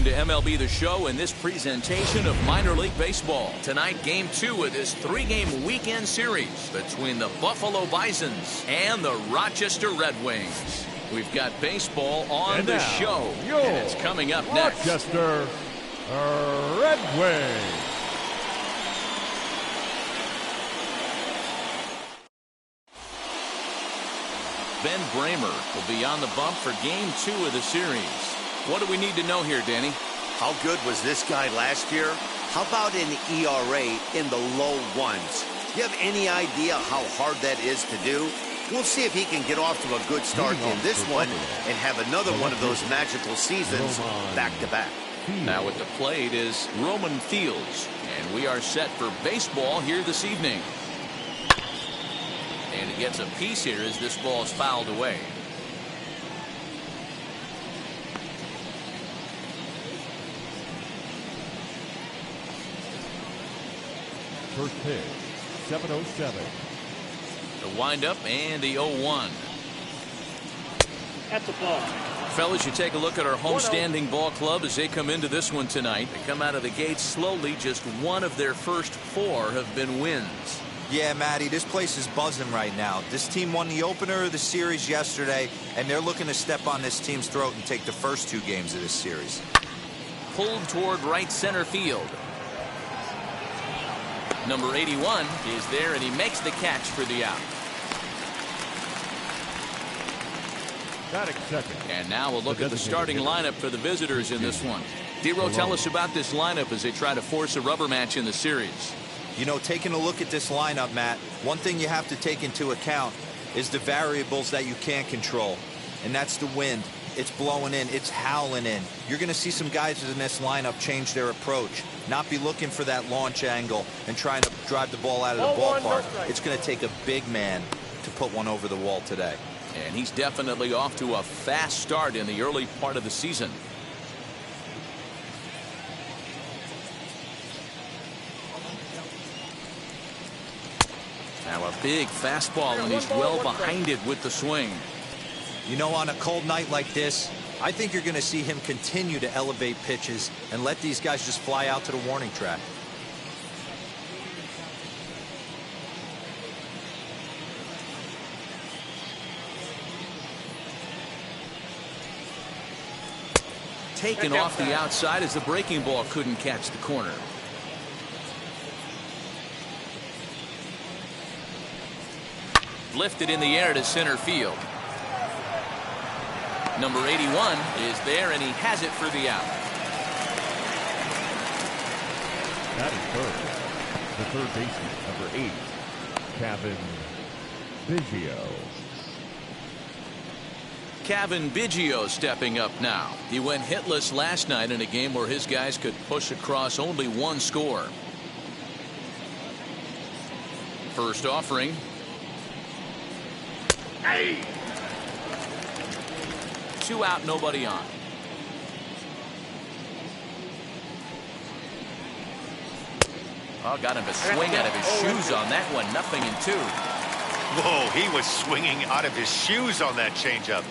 to MLB The Show and this presentation of minor league baseball. Tonight, Game 2 of this 3-game weekend series between the Buffalo Bisons and the Rochester Red Wings. We've got baseball on the show, and it's coming up next. Rochester Red Wings. Ben Bramer will be on the bump for Game 2 of the series. What do we need to know here, Danny? How good was this guy last year? How about an ERA in the low ones? You have any idea how hard that is to do? We'll see if he can get off to a good start in this one and have another one of those magical seasons back-to-back. Now at the plate is Roman Fields, and we are set for baseball here this evening. And he gets a piece here as this ball is fouled away. First pitch, 7:07. The windup and the 0-1. That's a ball. Fellas, you take a look at our homestanding ball club as they come into this one tonight. They come out of the gate slowly. Just one of their first 4 have been wins. Yeah, Matty, this place is buzzing right now. This team won the opener of the series yesterday, and they're looking to step on this team's throat and take the first 2 games of this series. Pulled toward right center field. Number 81 is there, and he makes the catch for the out. Batting second. And now we'll look at the starting lineup for the visitors in this one. Dero, tell us about this lineup as they try to force a rubber match in the series. You know, taking a look at this lineup, Matt, one thing you have to take into account is the variables that you can't control, and that's the wind. It's blowing in, it's howling in. You're going to see some guys in this lineup change their approach, not be looking for that launch angle and trying to drive the ball out of the ballpark. It's going to take a big man to put one over the wall today. And he's definitely off to a fast start in the early part of the season. Now a big fastball, and he's well behind it with the swing. You know, on a cold night like this, I think you're going to see him continue to elevate pitches and let these guys just fly out to the warning track. Taken off the outside as the breaking ball couldn't catch the corner. Lifted in the air to center field. Number 81 is there, and he has it for the out. That is third. The third baseman, number 8, Kevin Biggio. Kevin Biggio stepping up now. He went hitless last night in a game where his guys could push across only 1 score. First offering. Hey! 2 out, nobody on. Oh, got him a swing out of his shoes on that one. 0-2. Whoa, he was swinging out of his shoes on that changeup.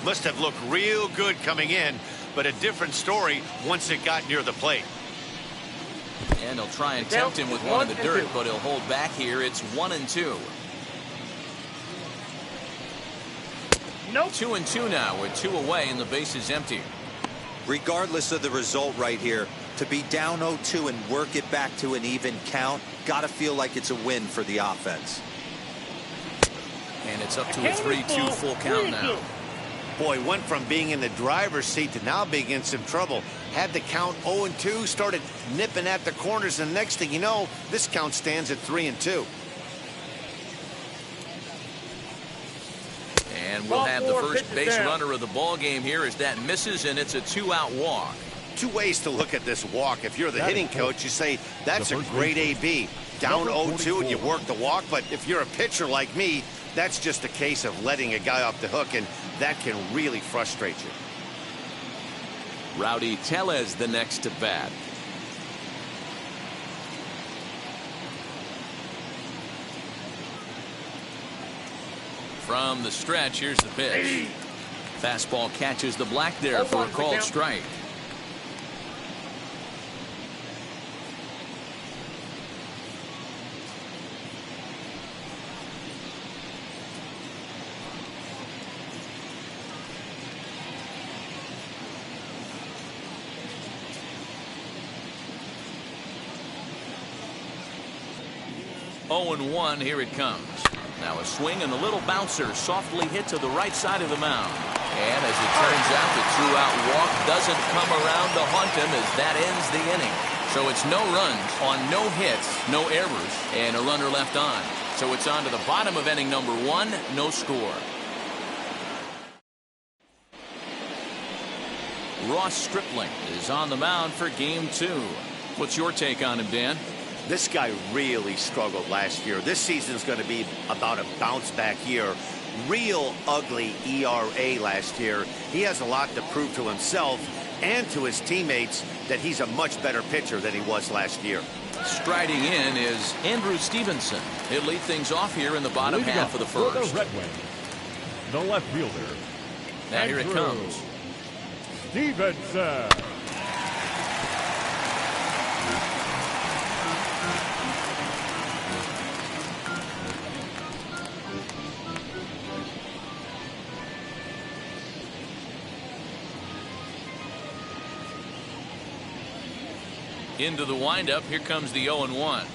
Must have looked real good coming in, but a different story once it got near the plate. And he'll try and tempt him with one in the dirt, but he'll hold back here. It's 1-2. Nope. 2-2 now with 2 away and the base is empty. Regardless of the result right here, to be down 0-2 and work it back to an even count, got to feel like it's a win for the offense. And it's up to a 3-2 full count now. Boy, went from being in the driver's seat to now being in some trouble. Had the count 0-2, started nipping at the corners, and next thing you know, this count stands at 3-2. And we'll have the first base runner of the ball game here as that misses, and it's a 2-out walk. 2 ways to look at this walk. If you're the hitting coach, you say that's a great AB. Down 0-2 and you work the walk, but if you're a pitcher like me, that's just a case of letting a guy off the hook, and that can really frustrate you. Rowdy Tellez the next to bat. From the stretch, here's the pitch. Fastball catches the black there for a called strike. 0-1, here it comes. Now a swing and a little bouncer softly hit to the right side of the mound. And as it turns out, the two-out walk doesn't come around to haunt him as that ends the inning. So it's no runs on no hits, no errors, and a runner left on. So it's on to the bottom of inning number 1, no score. Ross Stripling is on the mound for game 2. What's your take on him, Dan? This guy really struggled last year. This season's going to be about a bounce back year. Real ugly ERA last year. He has a lot to prove to himself and to his teammates that he's a much better pitcher than he was last year. Striding in is Andrew Stevenson. He'll lead things off here in the bottom half of the first. For the Red Wings, the left fielder. Now here it comes. Stevenson. Into the windup. Here comes the 0-1.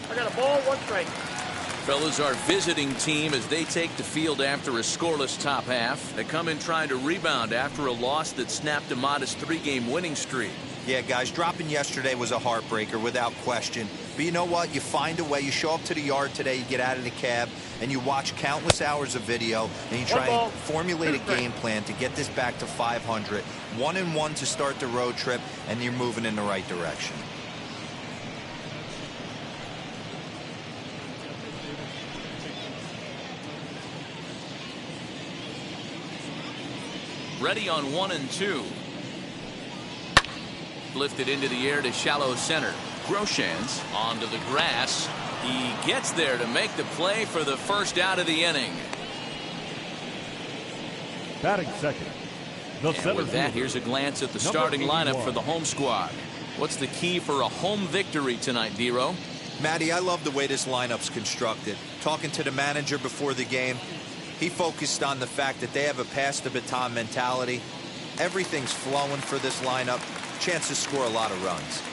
I got a ball, 1 strike. Fellas, our visiting team as they take the field after a scoreless top half. They come in trying to rebound after a loss that snapped a modest 3-game winning streak. Yeah, guys, dropping yesterday was a heartbreaker without question. But you know what? You find a way. You show up to the yard today, you get out of the cab, and you watch countless hours of video, and you try and formulate a game plan to get this back to 500. 1-1 to start the road trip, and you're moving in the right direction. Ready on 1-2. Lifted into the air to shallow center. Groshans onto the grass. He gets there to make the play for the first out of the inning. Batting second. And with that, here's a glance at the starting lineup for the home squad. What's the key for a home victory tonight, Dero? Matty, I love the way this lineup's constructed. Talking to the manager before the game, he focused on the fact that they have a pass the baton mentality. Everything's flowing for this lineup. Chance to score a lot of runs.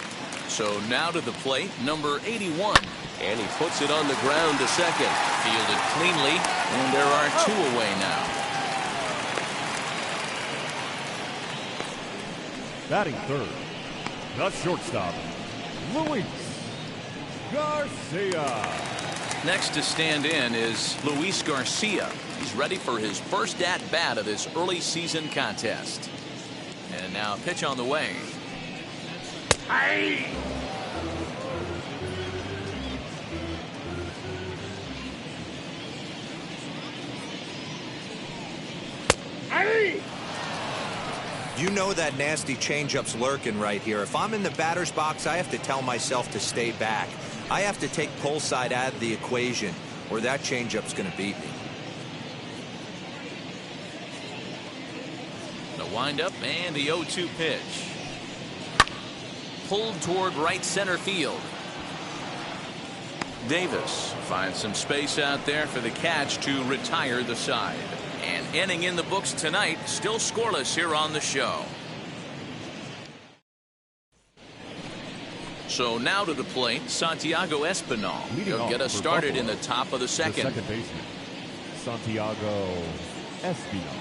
So now to the plate, number 81. And he puts it on the ground to second. Fielded cleanly, and there are 2 away now. Batting third, the shortstop, Luis Garcia. Next to stand in is Luis Garcia. He's ready for his first at-bat of this early season contest. And now a pitch on the way. Hey! Hey! You know that nasty changeup's lurking right here. If I'm in the batter's box, I have to tell myself to stay back. I have to take pull side out of the equation, or that changeup's going to beat me. The windup and the 0-2 pitch. Pulled toward right center field. Davis finds some space out there for the catch to retire the side. And inning in the books tonight, still scoreless here on the show. So now to the plate, Santiago Espinal. He'll get us started in the top of the second. The second baseman, Santiago Espinal.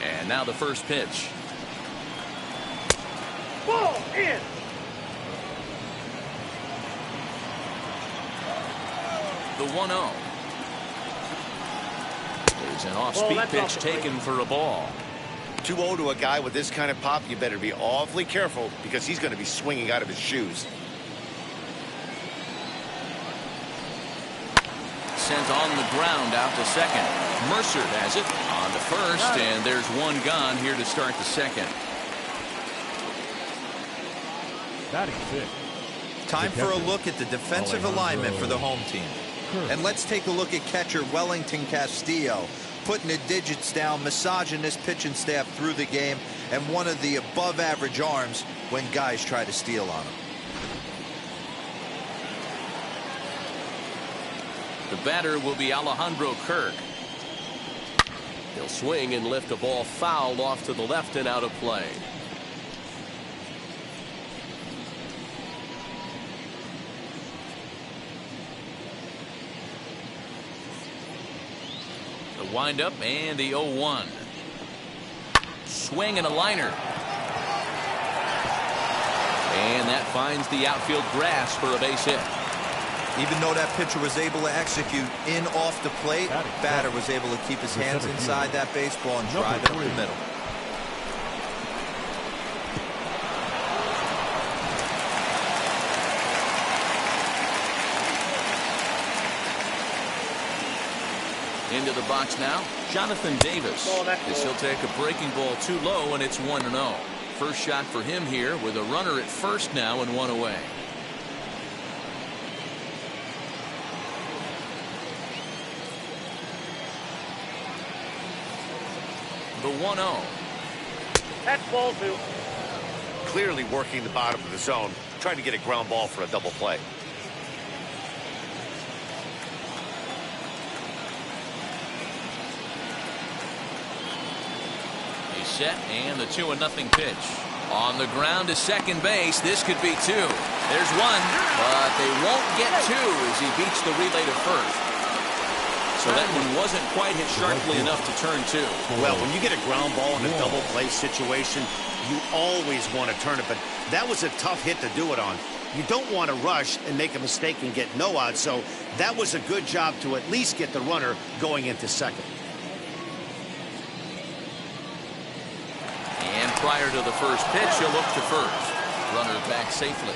And now the first pitch. Ball in. The 1-0. Is an off-speed pitch taken for a ball. 2-0 to a guy with this kind of pop, you better be awfully careful because he's going to be swinging out of his shoes. Sent on the ground out to second. Mercer has it on to first, and there's one gone here to start the second. Batting fifth. Time for a look at the defensive alignment for the home team. And let's take a look at catcher Wellington Castillo, putting the digits down, massaging this pitching staff through the game, and one of the above-average arms when guys try to steal on him. The batter will be Alejandro Kirk. He'll swing and lift a ball fouled off to the left and out of play. The windup and the 0-1. Swing and a liner. And that finds the outfield grass for a base hit. Even though that pitcher was able to execute in off the plate, batter was able to keep his hands inside that baseball and drive it up the middle. Into the box now, Jonathan Davis. As he'll take a breaking ball too low, and it's 1-0. First shot for him here with a runner at first now and one away. The 1-0. That's ball 2. Clearly working the bottom of the zone, trying to get a ground ball for a double play. He's set, and the 2-0 pitch. On the ground to second base. This could be 2. There's 1, but they won't get 2 as he beats the relay to first. So that one wasn't quite hit sharply enough to turn 2. Well, when you get a ground ball in a double play situation, you always want to turn it, but that was a tough hit to do it on. You don't want to rush and make a mistake and get no out, so that was a good job to at least get the runner going into second. And prior to the first pitch, he'll look to first. Runner back safely.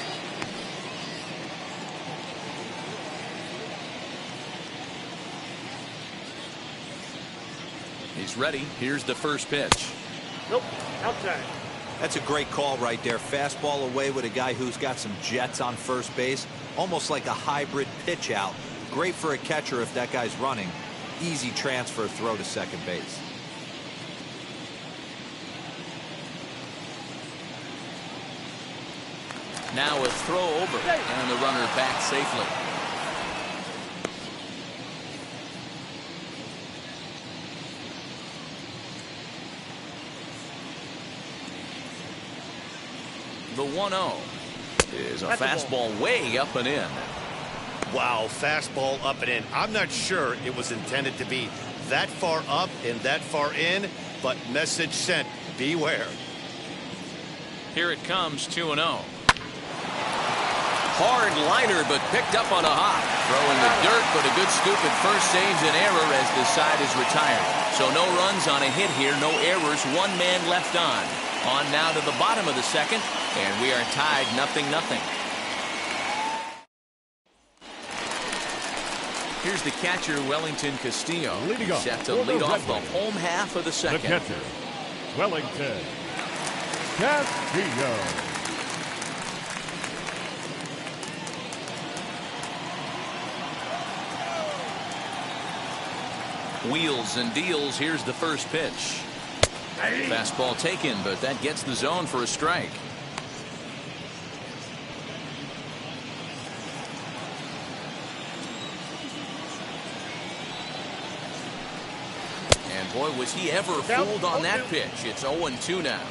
He's ready. Here's the first pitch. Nope. Outside. That's a great call right there. Fastball away with a guy who's got some jets on first base. Almost like a hybrid pitch out. Great for a catcher if that guy's running. Easy transfer throw to second base. Now a throw over, and the runner back safely. The 1-0 is a fastball way up and in. Wow, fastball up and in. I'm not sure it was intended to be that far up and that far in, but message sent, beware. Here it comes, 2-0. Hard liner, but picked up on a hop. Throwing the dirt, but a good scoop at first saves an error as the side is retired. So no runs on a hit here, no errors, 1 man left on. On now to the bottom of the second, and we are tied 0-0. Here's the catcher, Wellington Castillo. Leading off set to lead off the home half of the second. The catcher, Wellington Castillo. Wheels and deals. Here's the first pitch. Fastball taken, but that gets the zone for a strike. And boy, was he ever fooled on that pitch. It's 0-2 now.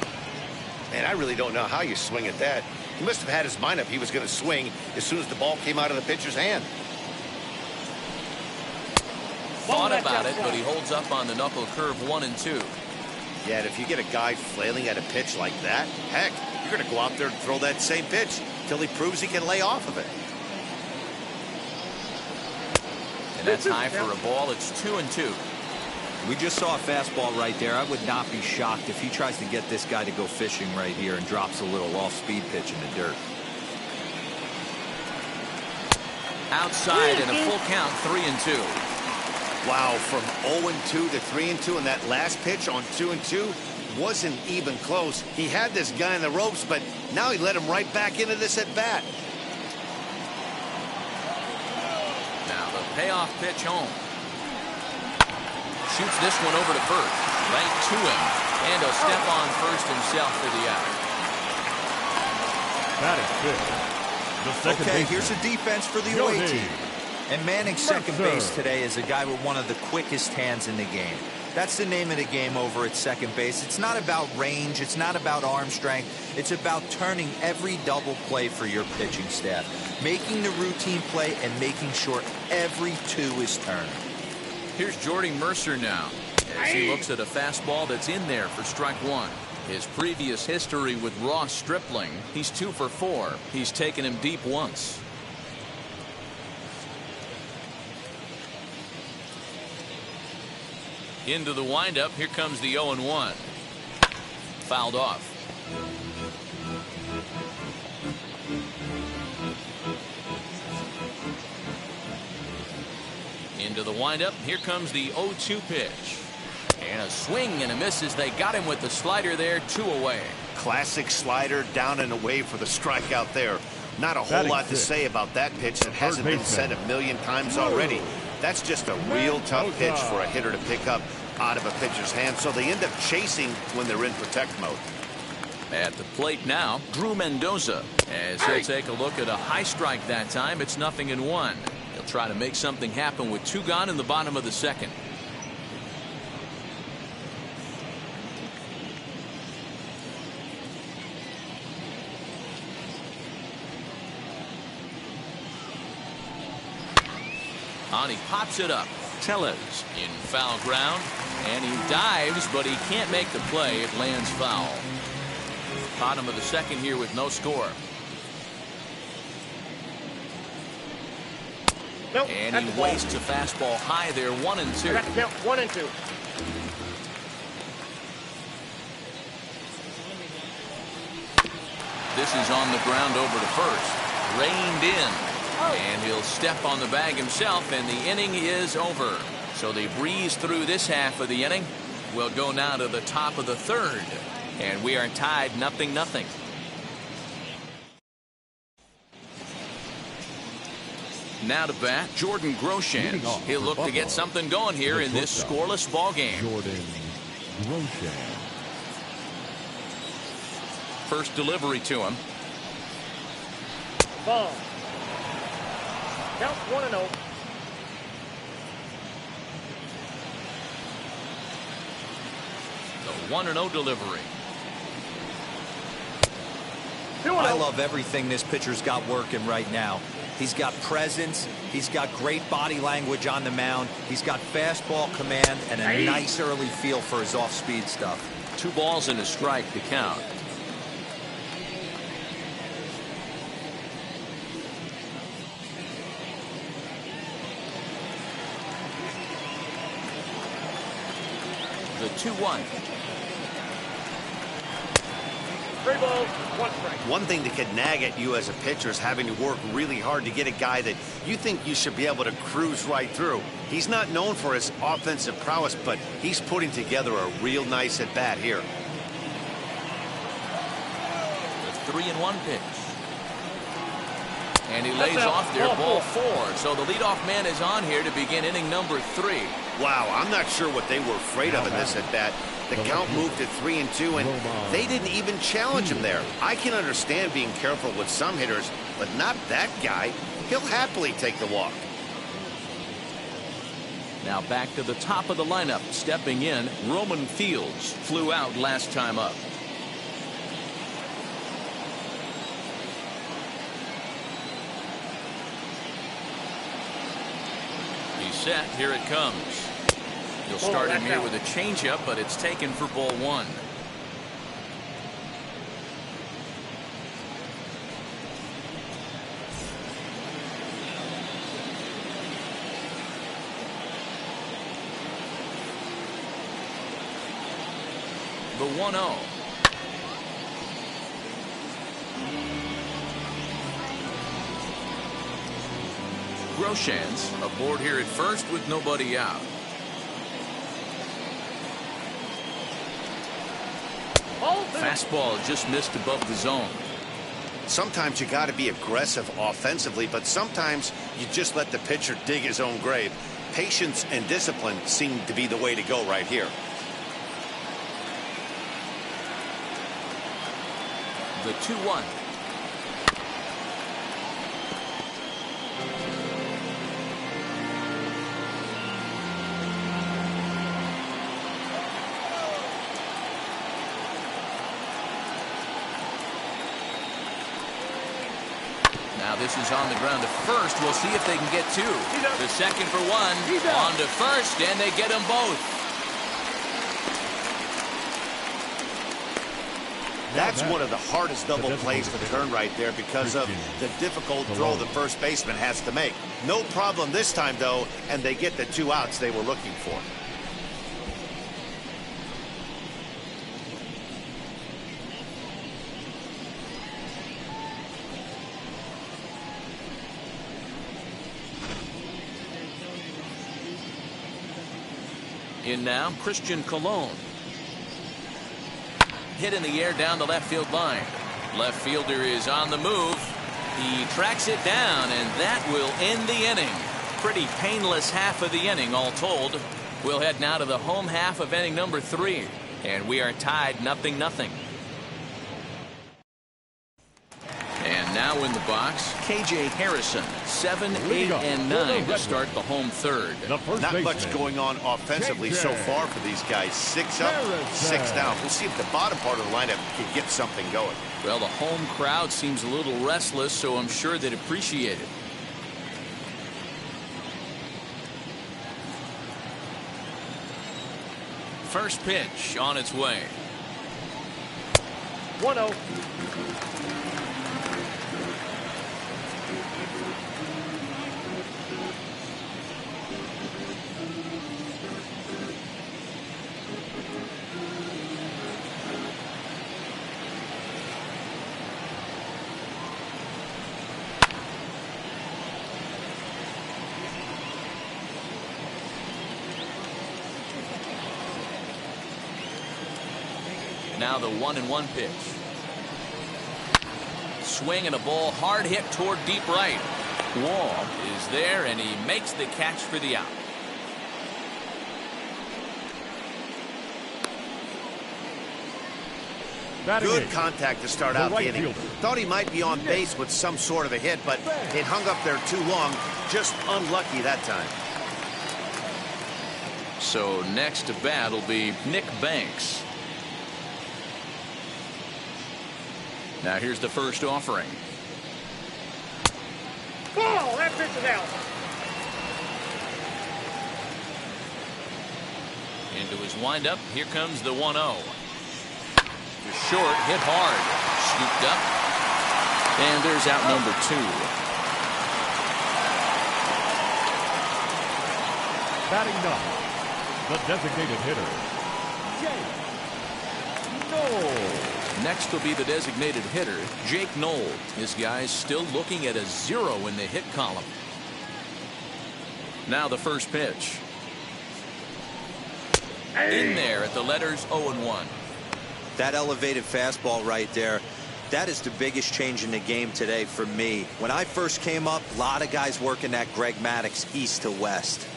Man, I really don't know how you swing at that. He must have had his mind up he was going to swing as soon as the ball came out of the pitcher's hand. Thought about it, but he holds up on the knuckle curve 1-2. Yeah, and if you get a guy flailing at a pitch like that, heck, you're going to go out there and throw that same pitch till he proves he can lay off of it. And that's high for a ball. It's 2-2. We just saw a fastball right there. I would not be shocked if he tries to get this guy to go fishing right here and drops a little off-speed pitch in the dirt. Outside and a full count, 3-2. Wow, from 0-2 to 3-2, and that last pitch on 2-2 wasn't even close. He had this guy in the ropes, but now he let him right back into this at bat. Now the payoff pitch home. Shoots this one over to first. Right to him. And he'll step on first himself for the out. That is good. The second Okay, baseman, here's a defense for the away team. And manning second base today is a guy with one of the quickest hands in the game. That's the name of the game over at second base. It's not about range. It's not about arm strength. It's about turning every double play for your pitching staff, making the routine play and making sure every two is turned. Here's Jordy Mercer now as he looks at a fastball that's in there for strike one. His previous history with Ross Stripling, he's 2 for 4. He's taken him deep once. Into the windup. Here comes the 0-1. Fouled off. Into the windup. Here comes the 0-2 pitch. And a swing and a miss as they got him with the slider there. 2 away. Classic slider down and away for the strikeout there. Not a whole lot to say about that pitch that hasn't been said a million times already. That's just a real tough pitch for a hitter to pick up out of a pitcher's hand, so they end up chasing when they're in protect mode. At the plate now, Drew Mendoza, as he'll take a look at a high strike that time. It's 0-1. He'll try to make something happen with 2 gone in the bottom of the second. On he pops it up. Tellez in foul ground, and he dives, but he can't make the play. It lands foul. Bottom of the second here with no score. Nope, and he wastes a fastball high there. 1-2. Got to count 1 and 2. This is on the ground over to first. Reined in. And he'll step on the bag himself, and the inning is over. So they breeze through this half of the inning. We'll go now to the top of the third, and we are tied 0-0. Now to bat, Jordan Groshans. He'll look to get something going here in this scoreless ball game. Jordan Groshans. First delivery to him. Ball. Count 1-0. The 1-0 delivery. I love everything this pitcher's got working right now. He's got presence. He's got great body language on the mound. He's got fastball command and a nice early feel for his off-speed stuff. 2 balls and a strike to count. The 2-1. 3 balls, 1 strike. One thing that could nag at you as a pitcher is having to work really hard to get a guy that you think you should be able to cruise right through. He's not known for his offensive prowess, but he's putting together a real nice at bat here. The 3-1 pitch. And he lays off there, ball 4. So the leadoff man is on here to begin inning number 3. Wow, I'm not sure what they were afraid of in this at bat. The count moved to 3-2, and they didn't even challenge him there. I can understand being careful with some hitters, but not that guy. He'll happily take the walk. Now back to the top of the lineup. Stepping in, Roman Fields flew out last time up. He's set. Here it comes. He'll start him here with a changeup, but it's taken for ball 1. The 1-0. Groshans aboard here at first with nobody out. Fastball just missed above the zone. Sometimes you got to be aggressive offensively, but sometimes you just let the pitcher dig his own grave. Patience and discipline seem to be the way to go right here. The 2-1. Now this is on the ground to first. We'll see if they can get two. The second for one. On to first, and they get them both. That's one of the hardest double plays to turn right there because of the difficult throw the first baseman has to make. No problem this time, though, and they get the 2 outs they were looking for. In now, Christian Colon. Hit in the air down the left field line. Left fielder is on the move. He tracks it down, and that will end the inning. Pretty painless half of the inning, all told. We'll head now to the home half of inning number 3, and we are tied 0-0. And now in the box, K.J. Harrison, 7, 8, and 9 to start the home third. Not much going on offensively so far for these guys. 6 up, 6 down. We'll see if the bottom part of the lineup can get something going. Well, the home crowd seems a little restless, so I'm sure they'd appreciate it. First pitch on its way. 1-0. Now the 1-1 pitch. Swing and a ball hard hit toward deep right. Wall is there, and he makes the catch for the out. Good contact to start out the inning. Thought he might be on base with some sort of a hit, but it hung up there too long. Just unlucky that time. So next to bat will be Nick Banks. Now here's the first offering. Ball! That pitch is out. Into his windup. Here comes the 1-0. To short, hit hard. Scooped up. And there's out number 2. Batting 9, the designated hitter, Jake Noel. Next will be the designated hitter, Jake Noel. This guy's still looking at a 0 in the hit column. Now the first pitch. In there at the letters 0-1. That elevated fastball right there, that is the biggest change in the game today for me. When I first came up, a lot of guys working that Greg Maddux east to west.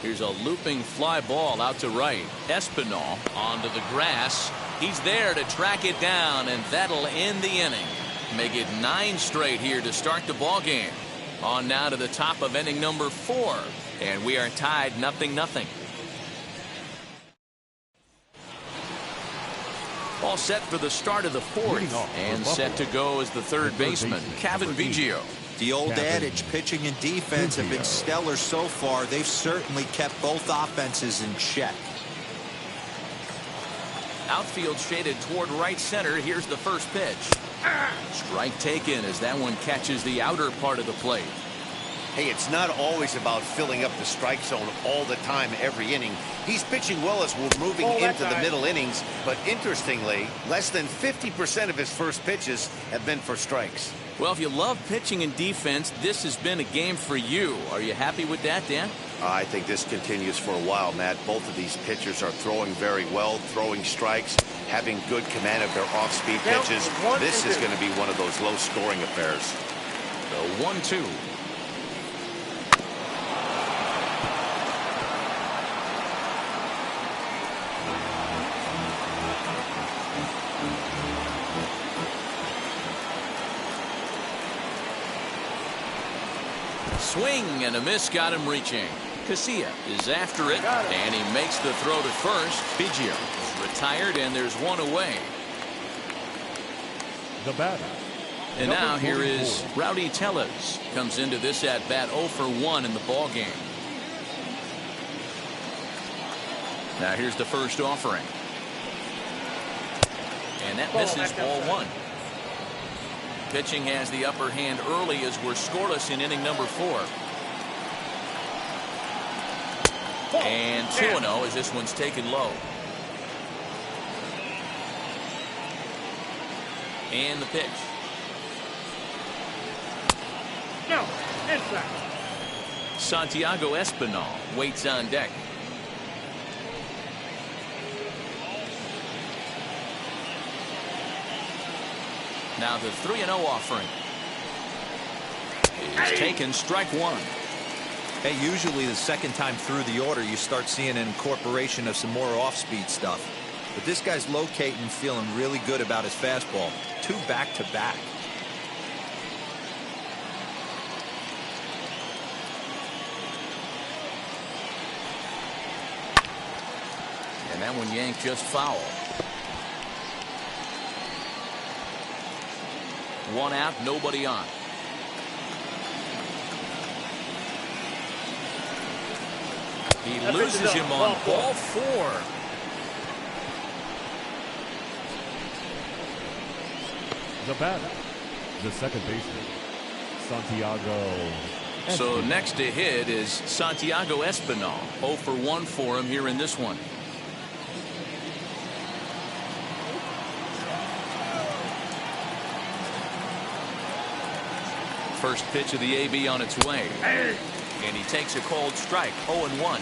Here's a looping fly ball out to right. Espinal onto the grass. He's there to track it down, and that'll end the inning. Make it 9 straight here to start the ball game. On now to the top of inning number 4, and we are tied 0-0. All set for the start of the 4th, and set to go as the third baseman, Kevin Biggio. The old adage, pitching and defense have been stellar so far. They've certainly kept both offenses in check. Outfield shaded toward right center. Here's the first pitch. Strike taken as that one catches the outer part of the plate. Hey, it's not always about filling up the strike zone all the time every inning. He's pitching well as we're moving into the middle innings, but interestingly, less than 50% of his first pitches have been for strikes. Well, if you love pitching and defense, this has been a game for you. Are you happy with that, Dan? I think this continues for a while, Matt. Both of these pitchers are throwing very well, throwing strikes, having good command of their off-speed pitches. This is going to be one of those low-scoring affairs. The 1-2. Swing and a miss got him reaching. Casilla is after it, and he makes the throw to first. Biggio is retired, and there's one away. The batter. And Number now here 44. is Rowdy Tellez. Comes into this at bat 0 for 1 in the ball game. Now here's the first offering. And that misses ball 1. Pitching has the upper hand early as we're scoreless in inning number 4. And 2-0 as this one's taken low. And the pitch. No, inside. Santiago Espinal waits on deck. Now the 3-0 offering is taken, strike 1. Hey, usually the second time through the order you start seeing an incorporation of some more off-speed stuff. But this guy's locating, feeling really good about his fastball. 2 back-to-back. And that one yanked just foul. 1 out, nobody on. He loses him on ball 4. The batter. The second baseman. Santiago. So next to hit is Santiago Espinal. 0 for 1 for him here in this one. First pitch of the AB on its way. And he takes a cold strike. 0-1.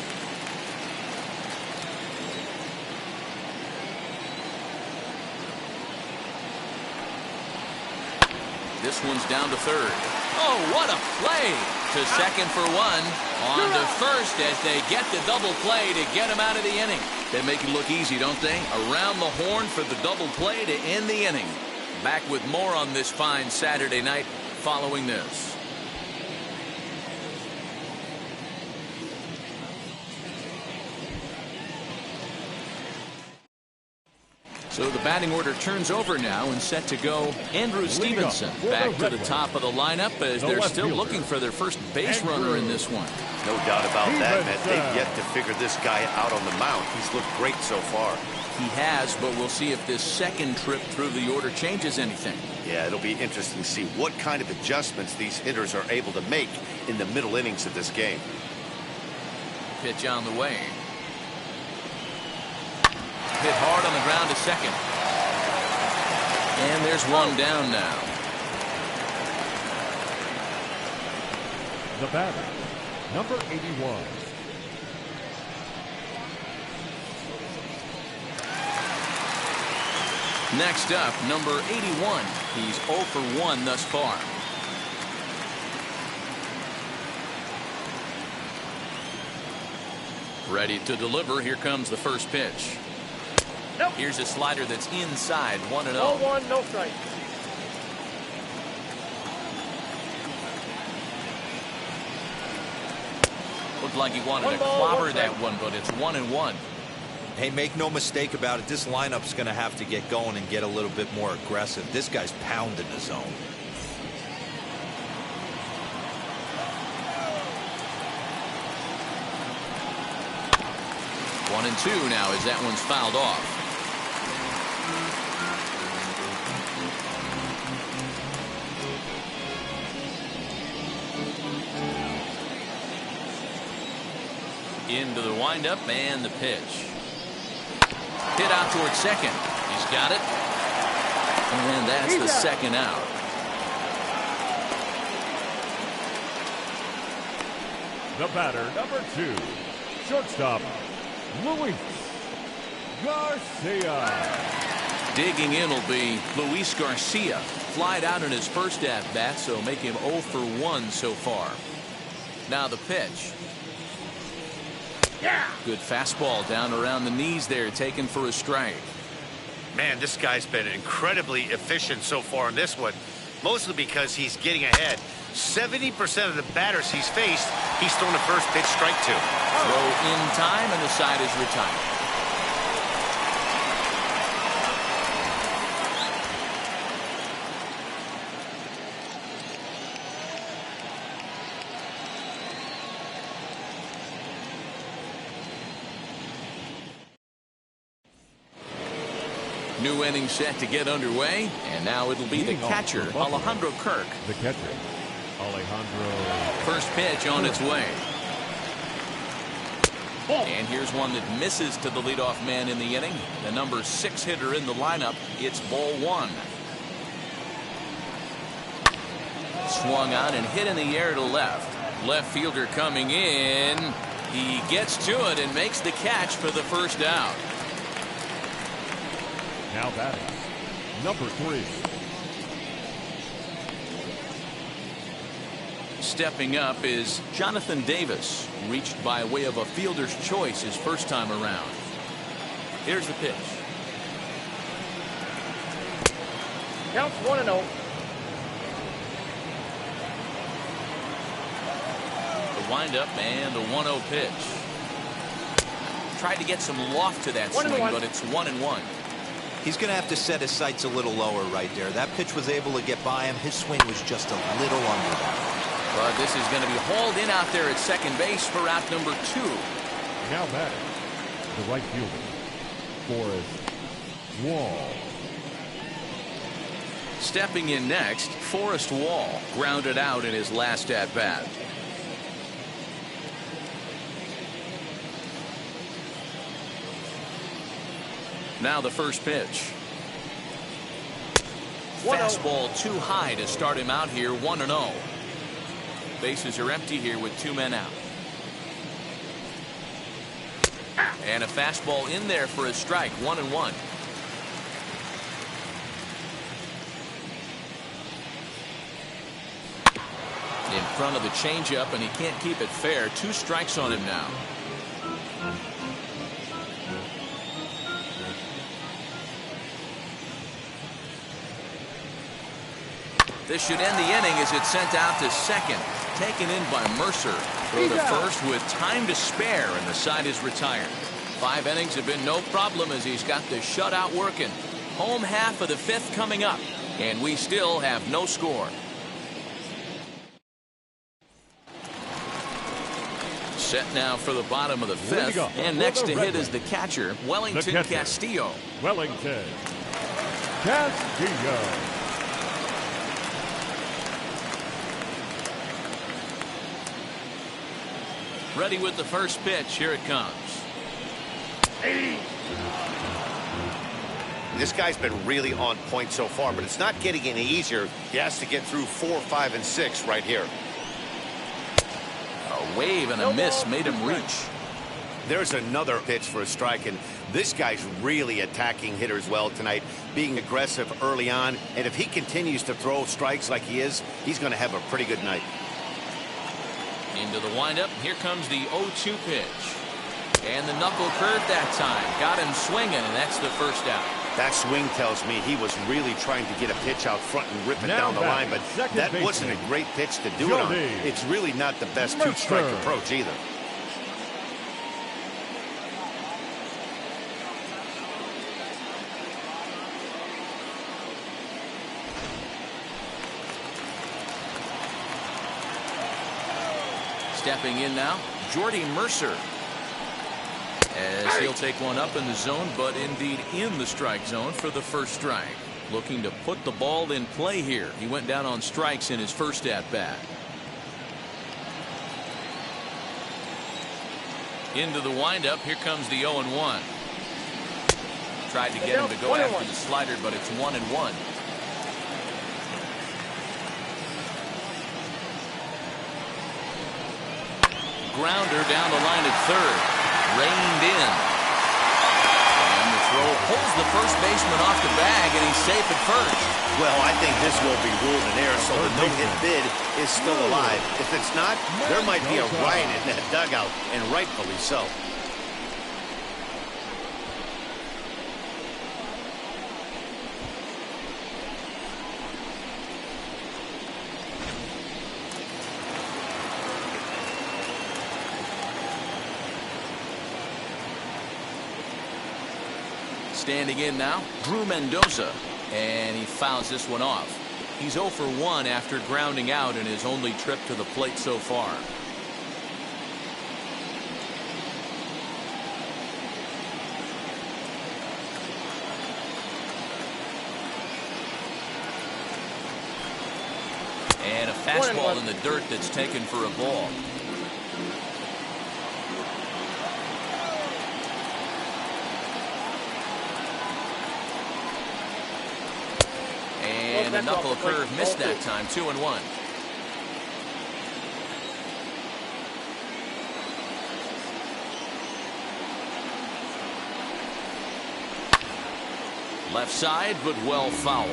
This one's down to third. Oh, what a play! To second for 1. On to first as they get the double play to get him out of the inning. They make it look easy, don't they? Around the horn for the double play to end the inning. Back with more on this fine Saturday night following this. So the batting order turns over now and set to go. Andrew Stevenson back to the top of the lineup as they're still looking for their first base runner in this one. No doubt about that, Matt. They've yet to figure this guy out on the mound. He's looked great so far. He has, but we'll see if this second trip through the order changes anything. Yeah, it'll be interesting to see what kind of adjustments these hitters are able to make in the middle innings of this game. Pitch on the way. Hit hard on the ground to second. And there's one down now. The batter. Number 81. Next up, number 81. He's 0 for 1 thus far. Ready to deliver. Here comes the first pitch. Nope. Here's a slider that's inside. 1-0. 0-1, no strike. Looked like he wanted to clobber that one, but it's 1-1. Hey, make no mistake about it. This lineup's going to have to get going and get a little bit more aggressive. This guy's pounding the zone. One and 2 now as that one's fouled off. Into the windup and the pitch. Hit out towards second. He's got it. And that's the second out. The batter, number 2. Shortstop, Luis Garcia. Digging in will be Luis Garcia. Flied out in his first at-bat, so make him 0 for 1 so far. Now the pitch. Yeah. Good fastball down around the knees there, taken for a strike. Man, this guy's been incredibly efficient so far in this one, mostly because he's getting ahead. 70% of the batters he's faced, he's thrown the first pitch strike to. Throw in time, and the side is retired. New inning set to get underway, and now it'll be the catcher, Alejandro Kirk. The catcher, Alejandro. First pitch on its way. And here's one that misses to the leadoff man in the inning. The number 6 hitter in the lineup. It's ball 1. Swung on and hit in the air to left. Left fielder coming in. He gets to it and makes the catch for the first out. Now batting, number 3. Stepping up is Jonathan Davis, reached by way of a fielder's choice his first time around. Here's the pitch. Counts 1-0. The windup and the 1-0 pitch. Tried to get some loft to that swing, but it's 1-1. He's going to have to set his sights a little lower right there. That pitch was able to get by him. His swing was just a little under that. But this is going to be hauled in out there at second base for out number 2. Now batting, the right fielder, Forrest Wall. Stepping in next, Forrest Wall, grounded out in his last at bat. Now the first pitch. Fastball too high to start him out here, 1-0. Bases are empty here with 2 men out. And a fastball in there for a strike, 1-1. In front of the changeup, and he can't keep it fair. 2 strikes on him now. This should end the inning as it's sent out to second. Taken in by Mercer. Throw to first with time to spare, and the side is retired. 5 innings have been no problem as he's got the shutout working. Home half of the 5th coming up, and we still have no score. Set now for the bottom of the 5th, and next to hit is the catcher, Wellington Castillo. Wellington Castillo. Ready with the first pitch. Here it comes. This guy's been really on point so far, but it's not getting any easier. He has to get through 4, 5, and 6 right here. A wave and a miss made him reach. There's another pitch for a strike, and this guy's really attacking hitters well tonight, being aggressive early on. And if he continues to throw strikes like he is, he's going to have a pretty good night. Into the windup. Here comes the 0-2 pitch. And the knuckle curve that time. Got him swinging, and that's the first out. That swing tells me he was really trying to get a pitch out front and rip it down the line, but that wasn't a great pitch to do it on. It's really not the best 2-strike approach either. Stepping in now, Jordy Mercer. As he'll take one up in the zone, but indeed in the strike zone for the first strike. Looking to put the ball in play here. He went down on strikes in his first at-bat. Into the windup. Here comes the 0-1. Tried to get him to go after the slider, but it's 1-1. Grounder down the line at third. Reined in. And the throw pulls the first baseman off the bag, and he's safe at first. Well, I think this will be ruled in error, so the no-hit bid is still alive. If it's not, there might be a riot in that dugout, and rightfully so. Standing in now, Drew Mendoza, and he fouls this one off. He's 0 for 1 after grounding out in his only trip to the plate so far. Fastball in the dirt that's taken for a ball. And a knuckle curve missed that time. 2-1. Left side, but well foul.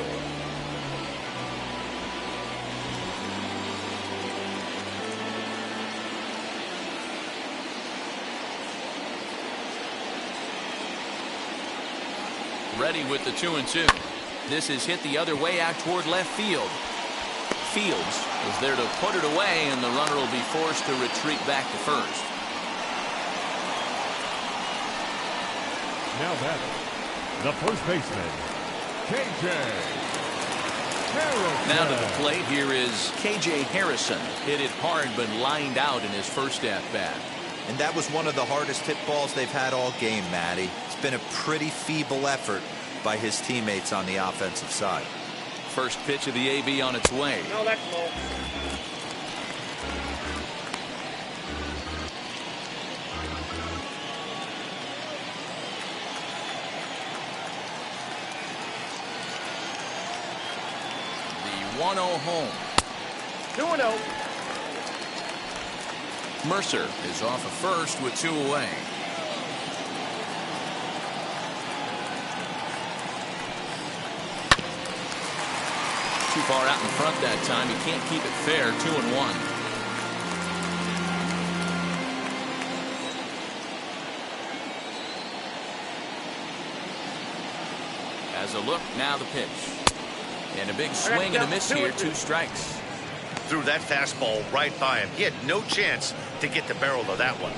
Ready with the 2-2. This is hit the other way out toward left field. Fields is there to put it away, and the runner will be forced to retreat back to first. Now batting, the first baseman, K.J. Harrison. Now to the plate, here is K.J. Harrison. Hit it hard, but lined out in his first at-bat. And that was one of the hardest hit balls they've had all game, Matty. It's been a pretty feeble effort by his teammates on the offensive side. First pitch of the AB on its way. No, that's low. The 1-0 home. 2-0. Mercer is off of first with 2 away. Too far out in front that time. He can't keep it fair. 2-1. As a look, now the pitch. And a big swing and a miss here. 2 strikes. Threw that fastball right by him. He had no chance to get the barrel of that one.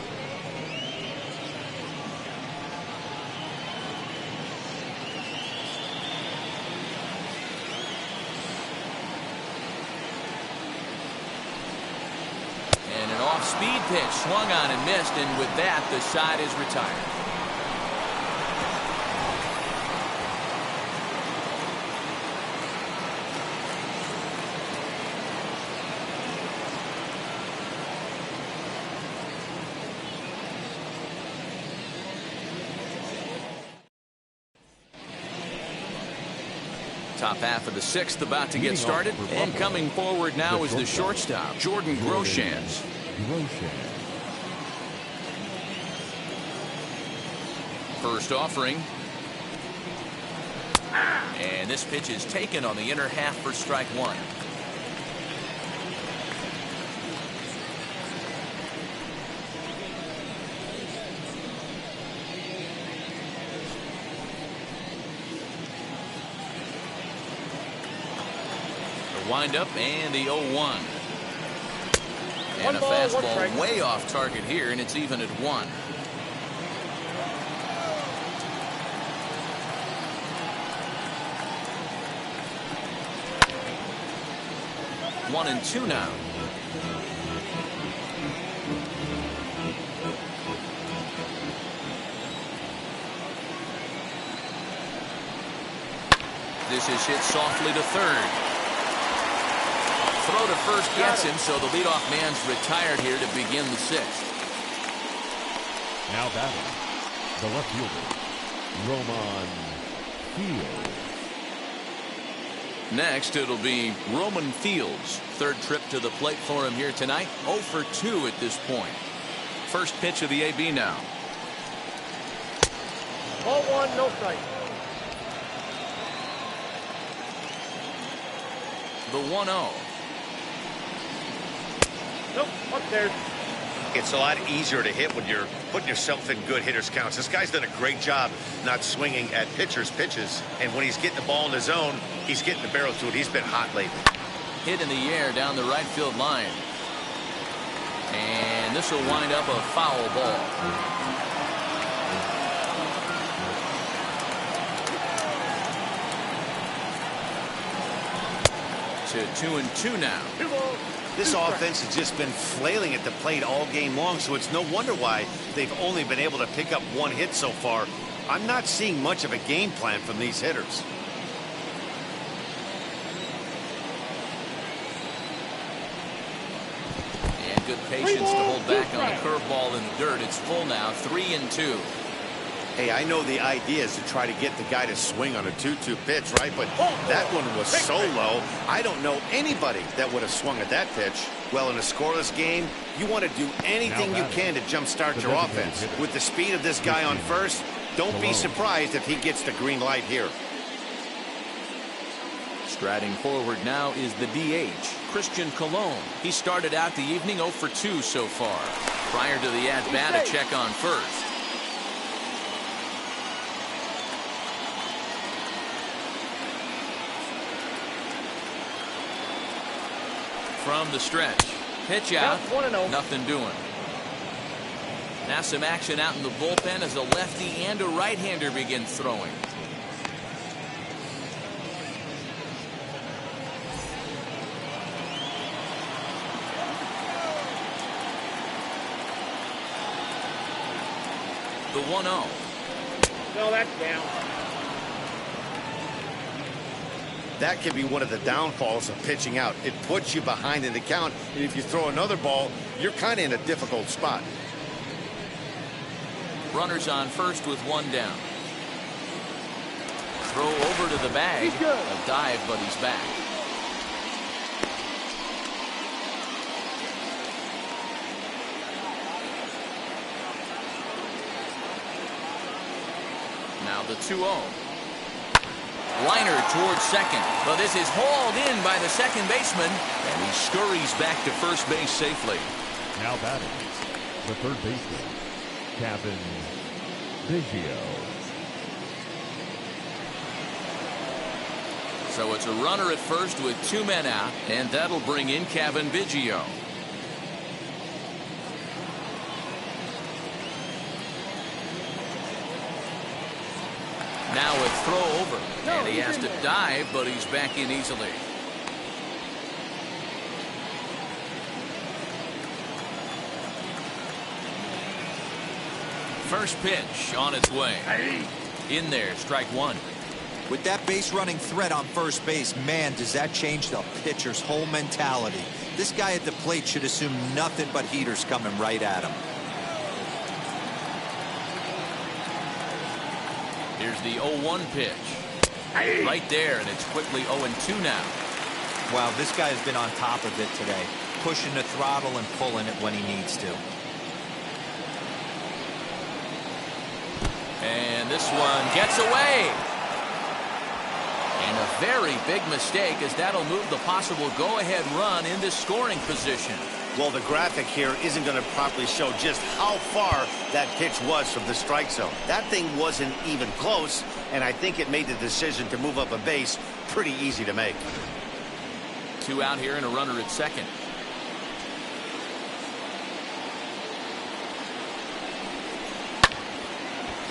And an off-speed pitch swung on and missed, and with that, the side is retired. Top half of the 6th about to get started, and coming forward now is the shortstop, Jordan Groshans. First offering. And this pitch is taken on the inner half for strike 1. Wind up and the 0-1. And a fastball way off target here, and it's even at 1. One and 2 now. This is hit softly to third. Throw to first gets him, so the leadoff man's retired here to begin the 6th. Now batting, the left fielder, Roman Fields. Next, it'll be Roman Fields. Third trip to the plate for him here tonight. 0 for 2 at this point. First pitch of the AB now. Ball 1, no strike. The 1-0. Nope, up there. It's a lot easier to hit when you're putting yourself in good hitters counts. This guy's done a great job not swinging at pitchers' pitches. And when he's getting the ball in the zone, he's getting the barrel to it. He's been hot lately. Hit in the air down the right field line. And this will wind up a foul ball. To 2-2 now. This offense has just been flailing at the plate all game long, so it's no wonder why they've only been able to pick up 1 hit so far. I'm not seeing much of a game plan from these hitters. good patience to hold back on the curveball in the dirt. It's full now, 3-2. Hey, I know the idea is to try to get the guy to swing on a 2-2 pitch, right? But that one was so low, I don't know anybody that would have swung at that pitch. Well, in a scoreless game, you want to do anything you can to jumpstart your offense. With the speed of this guy on first, don't be surprised if he gets the green light here. Striding forward now is the DH, Christian Colon. He started out the evening 0 for 2 so far. Prior to the at-bat, a check on first. From the stretch, pitch out, nothing doing. Now some action out in the bullpen as a lefty and a right-hander begin throwing. The 1-0. No, that's down. That can be one of the downfalls of pitching out. It puts you behind in the count, and if you throw another ball, you're kind of in a difficult spot. Runners on first with one down. Throw over to the bag. A dive, but he's back. Now the 2-0. Liner towards second, but this is hauled in by the second baseman, and he scurries back to first base safely. Now batting, the third baseman, Cavan Biggio. So it's a runner at first with 2 men out, and that'll bring in Cavan Biggio. Now a throw over, and he has to dive, but he's back in easily. First pitch on its way. In there, strike one. With that base running threat on first base, man, does that change the pitcher's whole mentality. This guy at the plate should assume nothing but heaters coming right at him. Here's the 0-1 pitch. Right there, and it's quickly 0-2 now. Wow, this guy has been on top of it today, pushing the throttle and pulling it when he needs to. And this one gets away. And a very big mistake, as that'll move the possible go-ahead run into scoring position. Well, the graphic here isn't going to properly show just how far that pitch was from the strike zone. That thing wasn't even close, and I think it made the decision to move up a base pretty easy to make. 2 out here and a runner at second.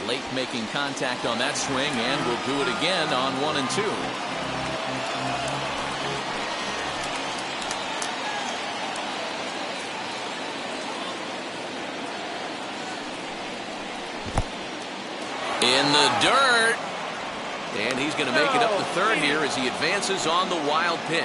Late making contact on that swing, and will do it again on 1 and 2. In the dirt, and he's going to make it up the third here as he advances on the wild pitch.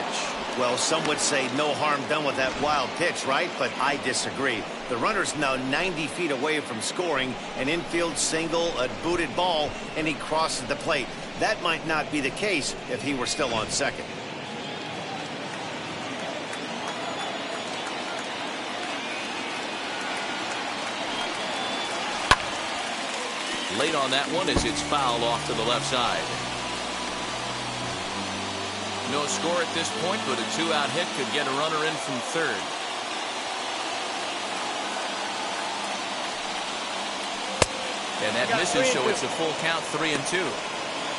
Well, some would say no harm done with that wild pitch, right? But I disagree. The runner's now 90 feet away from scoring, an infield single, a booted ball, and he crosses the plate. That might not be the case if he were still on second. Late on that one as it's fouled off to the left side. No score at this point, but a 2-out hit could get a runner in from third. And that misses, so it's a full count, 3 and 2.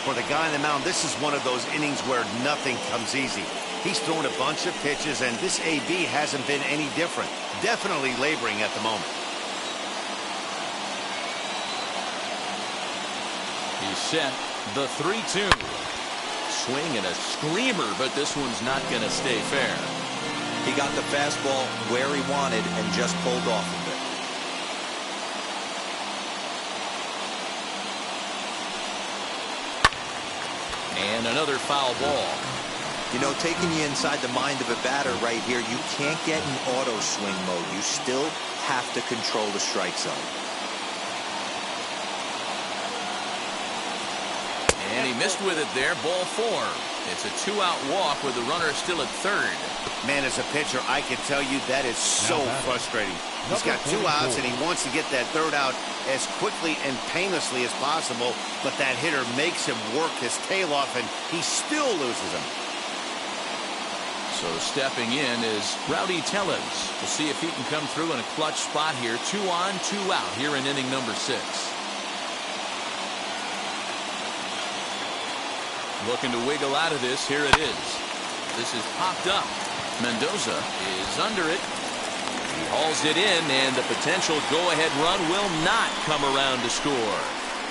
For the guy on the mound, this is one of those innings where nothing comes easy. He's thrown a bunch of pitches, and this AB hasn't been any different. Definitely laboring at the moment. He's set. The 3-2. Swing and a screamer, but this one's not going to stay fair. He got the fastball where he wanted and just pulled off of it. And another foul ball. You know, taking you inside the mind of a batter right here, you can't get in auto swing mode. You still have to control the strike zone. And he missed with it there, ball 4. It's a 2-out walk with the runner still at third. Man, as a pitcher, I can tell you that is so frustrating. He's got 2 outs, and he wants to get that 3rd out as quickly and painlessly as possible, but that hitter makes him work his tail off, and he still loses him. So stepping in is Rowdy Tellez. We'll see if he can come through in a clutch spot here. 2 on, 2 out here in inning number 6. Looking to wiggle out of this. Here it is. This is popped up. Mendoza is under it. He hauls it in, and the potential go-ahead run will not come around to score.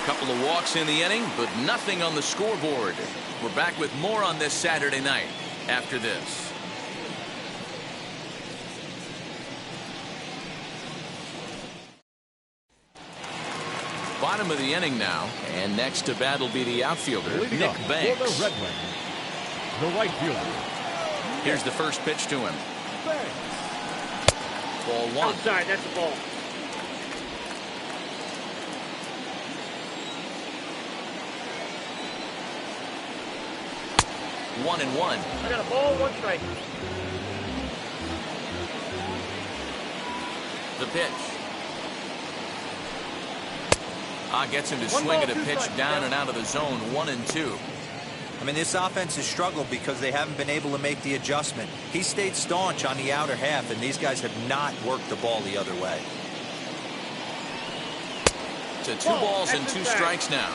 Couple of walks in the inning, but nothing on the scoreboard. We're back with more on this Saturday night after this. Bottom of the inning now, and next to bat will be the outfielder, Leading Nick up Banks. for the Red Wings, the right fielder. Here's the first pitch to him. Banks. Ball 1. Outside, that's the ball. One and one. I got a ball, 1 strike. The pitch. Gets him to One swing ball, at a 2 pitch strikes, down yeah. and out of the zone. 1 and 2. I mean, this offense has struggled because they haven't been able to make the adjustment. He stayed staunch on the outer half, and these guys have not worked the ball the other way. To 2 balls and 2 strikes now.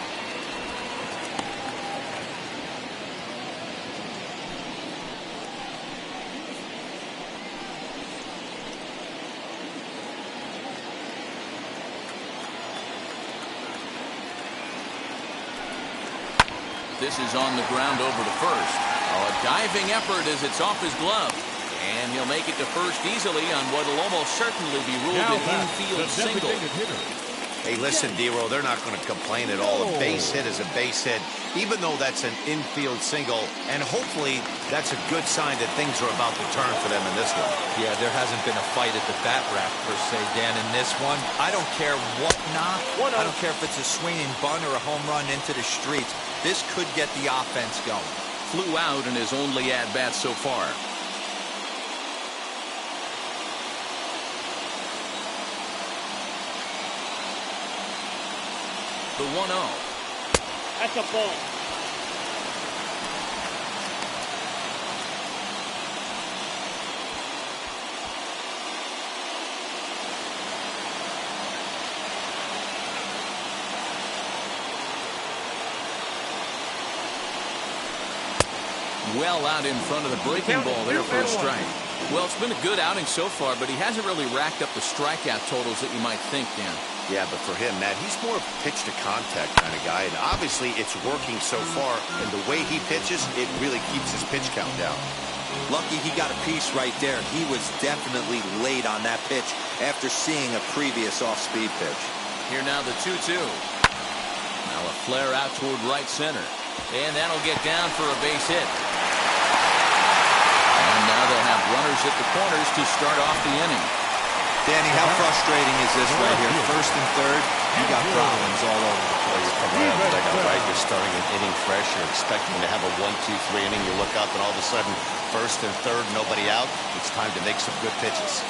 This is on the ground over to first. A diving effort as it's off his glove. And he'll make it to first easily on what will almost certainly be ruled Now an back, infield the single. designated hitter. Hey, listen, D-Row, they're not going to complain at all. A base hit is a base hit, even though that's an infield single. And hopefully that's a good sign that things are about to turn for them in this one. Yeah, there hasn't been a fight at the bat rack, per se, Dan, in this one. I don't care what knock. I don't care if it's a swinging bunt or a home run into the streets. This could get the offense going. Flew out in his only at-bat so far. The 1-0. That's a ball. Well out in front of the breaking ball there for a strike. Well, it's been a good outing so far, but he hasn't really racked up the strikeout totals that you might think, Dan. Yeah, but for him, Matt, he's more of a pitch-to-contact kind of guy, and obviously it's working so far, and the way he pitches, it really keeps his pitch count down. Lucky he got a piece right there. He was definitely late on that pitch after seeing a previous off-speed pitch. Here now the 2-2. Now a flare out toward right center. And that'll get down for a base hit. And now they'll have runners at the corners to start off the inning. Danny, how frustrating is this right here? First and third, you got problems all over the place. You come right up and take a right. You're starting an inning fresh. You're expecting to have a 1-2-3 inning. You look up and all of a sudden, first and third, nobody out. It's time to make some good pitches.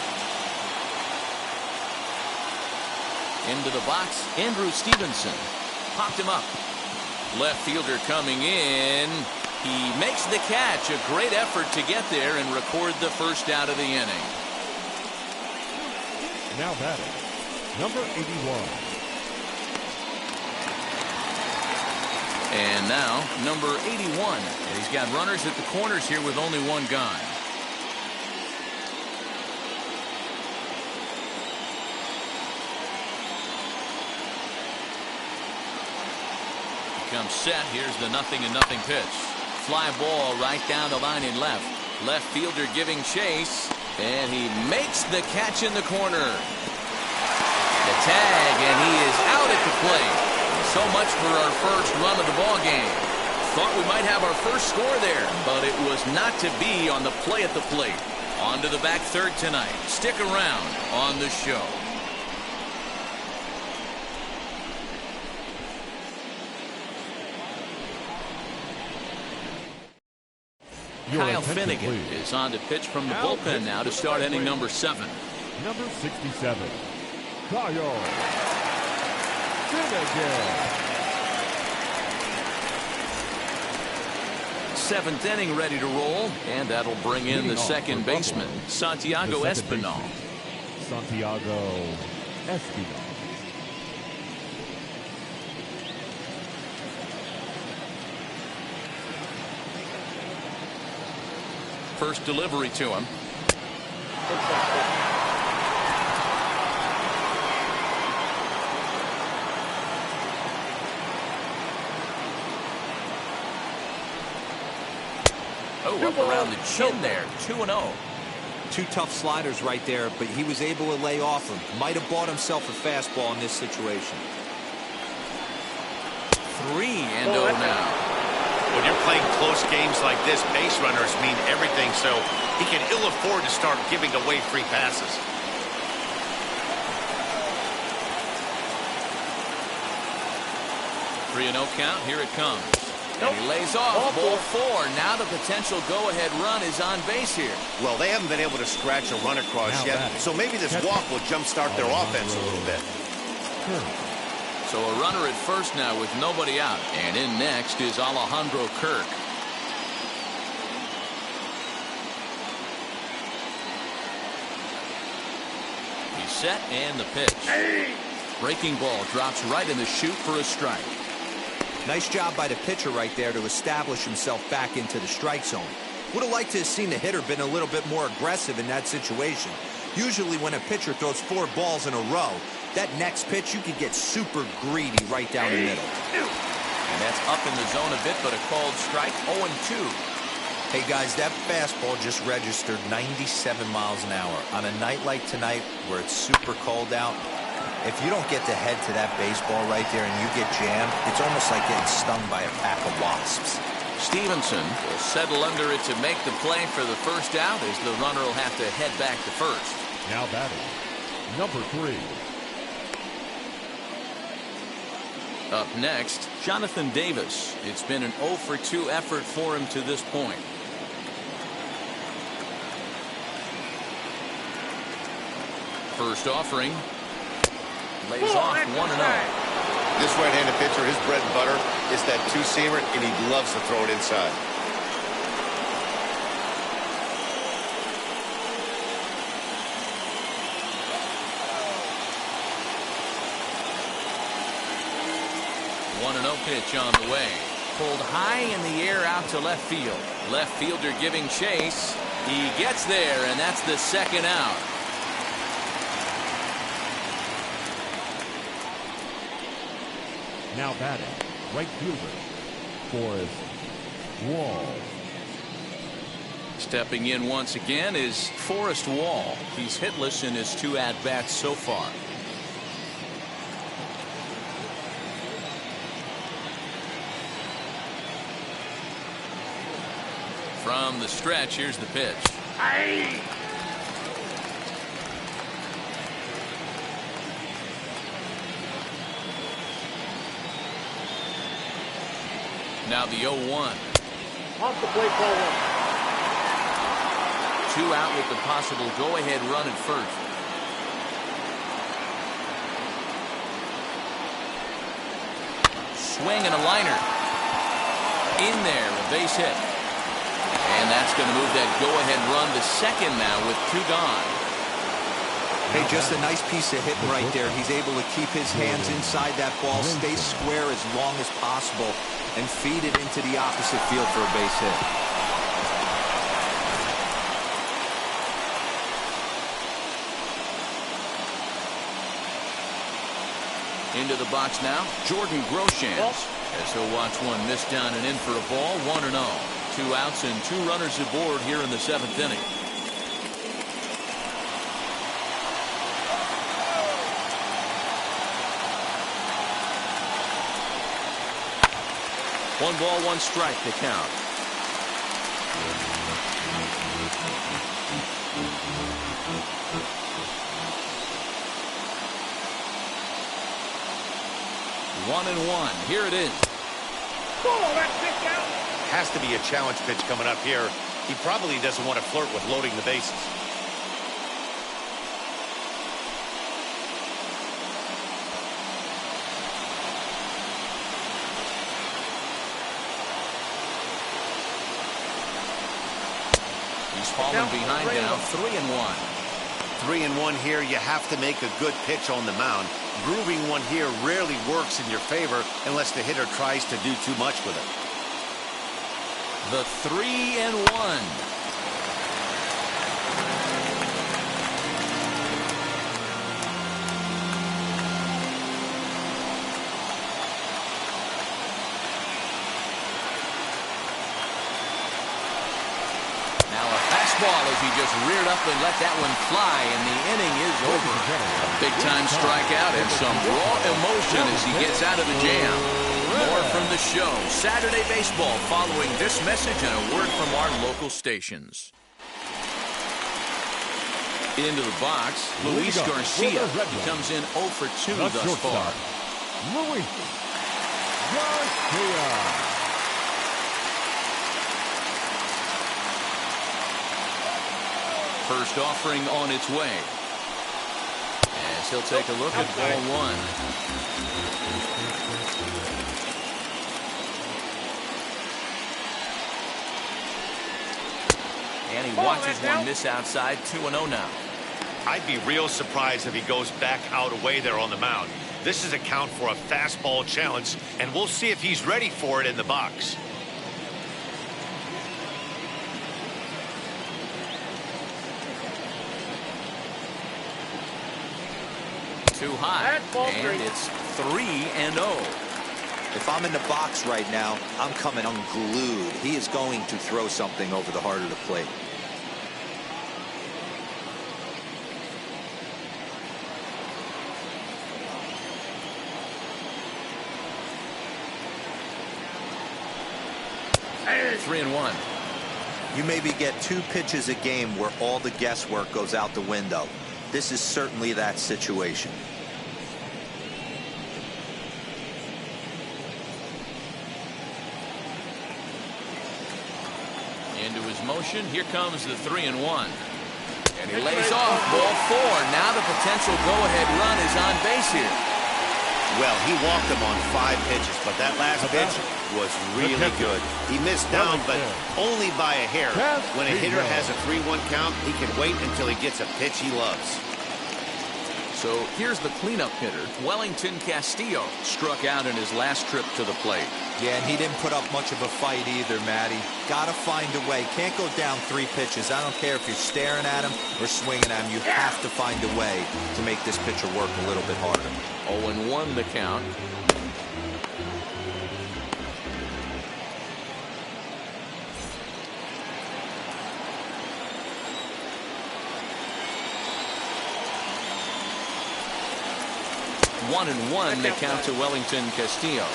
Into the box, Andrew Stevenson. Popped him up. Left fielder coming in. He makes the catch. A great effort to get there and record the first out of the inning. Now batting, number 81. And now, number 81. And he's got runners at the corners here with only one gone. Comes set. Here's the 0-0 pitch. Fly ball right down the line in left. Left fielder giving chase. And he makes the catch in the corner. The tag, and he is out at the plate. So much for our first run of the ball game. Thought we might have our first score there, but it was not to be on the play at the plate. On to the back third tonight. Stick around on the show. Kyle Finnegan is on to pitch from the bullpen now to start inning number 7. Number 67, Kyle Finnegan. 7th inning ready to roll, and that'll bring in the second baseman, Santiago Espinal. Santiago Espinal. First delivery to him. Oh, up around the chin there. 2-0. 2 tough sliders right there, but he was able to lay off them. Might have bought himself a fastball in this situation. 3-0 now. When you're playing close games like this, base runners mean everything, so he can ill afford to start giving away free passes. Three 3-0 count. Here it comes. And he lays off. Ball 4. Now the potential go-ahead run is on base here. Well, they haven't been able to scratch a run across yet, so maybe this walk will jumpstart their offense a little bit. So a runner at first now with nobody out. And in next is Alejandro Kirk. He's set and the pitch. Breaking ball drops right in the chute for a strike. Nice job by the pitcher right there to establish himself back into the strike zone. Would have liked to have seen the hitter been a little bit more aggressive in that situation. Usually when a pitcher throws 4 balls in a row, that next pitch you could get super greedy right down the middle. And that's up in the zone a bit, but a called strike. 0-2. Hey guys, that fastball just registered 97 miles an hour. On a night like tonight where it's super cold out, if you don't get the head to that baseball right there and you get jammed, it's almost like getting stung by a pack of wasps. Stevenson will settle under it to make the play for the first out, as the runner will have to head back to first. Now batting, number 3. Up next, Jonathan Davis. It's been an 0-for-2 effort for him to this point. First offering. Lays off 1-0. This right-handed pitcher, his bread and butter is that two-seamer, and he loves to throw it inside. Pitch on the way. Pulled high in the air out to left field. Left fielder giving chase. He gets there, and that's the second out. Now batting, right fielder, Forrest Wall. Stepping in once again is Forrest Wall. He's hitless in his 2 at-bats so far. From the stretch, here's the pitch. Now the 0-1. Off the plate, ball 1. 2 out with the possible go-ahead run at first. Swing and a liner. In there, a base hit. And that's going to move that go-ahead run to second now with 2 gone. Hey, just a nice piece of hitting right there. He's able to keep his hands inside that ball, stay square as long as possible, and feed it into the opposite field for a base hit. Into the box now, Jordan Groshans. As he'll watch one miss down and in for a ball. 1-0. 2 outs and 2 runners aboard here in the 7th inning. One ball, one strike to count. One and one. Here it is. Oh, that pitch out. Has to be a challenge pitch coming up here. He probably doesn't want to flirt with loading the bases. He's falling behind now, 3-1. 3-1 here. You have to make a good pitch on the mound. Grooving one here rarely works in your favor unless the hitter tries to do too much with it. The 3-1. As he just reared up and let that one fly, and the inning is over. A big-time strikeout and some raw emotion as he gets out of the jam. More from the show, Saturday Baseball, following this message and a word from our local stations. Into the box, Luis Garcia. He comes in 0 for 2 thus far. Luis Garcia. First offering on its way. As he'll take a look at ball one. And he watches one miss outside. 2-0 now. I'd be real surprised if he goes back out away there on the mound. This is a count for a fastball challenge, and we'll see if he's ready for it in the box. Too high, and it's 3-0. If I'm in the box right now, I'm coming unglued. He is going to throw something over the heart of the plate. Hey. 3-1. You maybe get 2 pitches a game where all the guesswork goes out the window. This is certainly that situation. Into his motion. Here comes the 3-1. And he lays off ball 4. Now the potential go-ahead run is on base here. Well, he walked him on 5 pitches, but that last pitch was really good. He missed down, but only by a hair. When a hitter has a 3-1 count, he can wait until he gets a pitch he loves. So here's the cleanup hitter. Wellington Castillo struck out in his last trip to the plate. Yeah, and he didn't put up much of a fight either, Matty. Gotta find a way. Can't go down 3 pitches. I don't care if you're staring at him or swinging at him. You have to find a way to make this pitcher work a little bit harder. 0-1 the count. One and one the count to Wellington Castillo.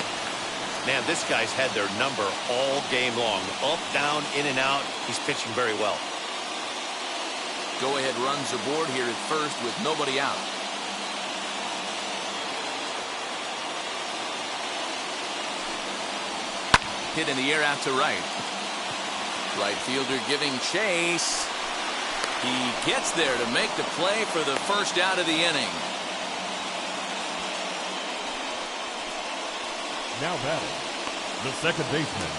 Man, this guy's had their number all game long. Up, down, in and out. He's pitching very well. Go ahead runs aboard here at first with nobody out. Hit in the air out to right. Right fielder giving chase. He gets there to make the play for the first out of the inning. Now batting, the second baseman,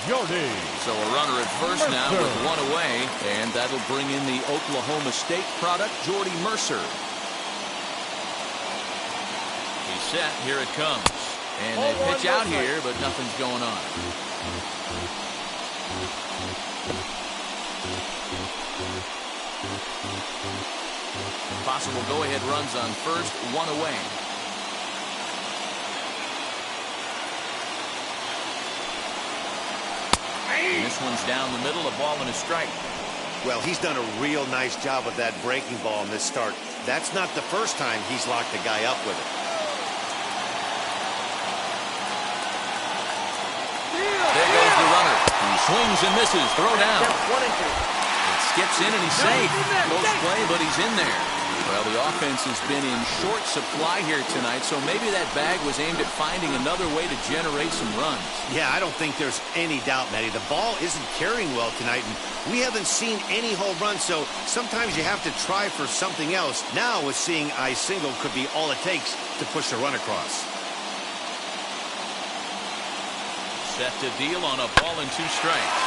Jordy. So a runner at first now with one away, and that'll bring in the Oklahoma State product, Jordy Mercer. He's set. Here it comes. And they pitch out here, but nothing's going on. Possible go-ahead runs on first, one away. And this one's down the middle, a ball and a strike. Well, he's done a real nice job of that breaking ball in this start. That's not the first time he's locked a guy up with it. He swings and misses. Throw down. Down 1 and 2. It skips in and he's safe. Close play, but he's in there. Well, the offense has been in short supply here tonight, so maybe that bag was aimed at finding another way to generate some runs. Yeah, I don't think there's any doubt, Matty. The ball isn't carrying well tonight, and we haven't seen any home runs, so sometimes you have to try for something else. Now, with seeing I single could be all it takes to push the run across. Set to deal on a ball and 2 strikes.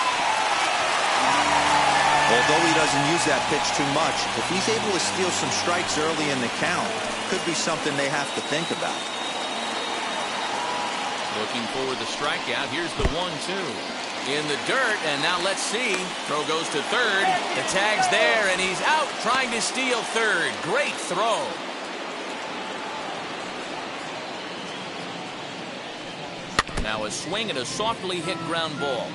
Although he doesn't use that pitch too much, if he's able to steal some strikes early in the count, could be something they have to think about. Looking for the strikeout. Here's the 1-2. In the dirt, and now let's see. Throw goes to third. The tag's there, and he's out trying to steal third. Great throw. Now a swing and a softly hit ground ball.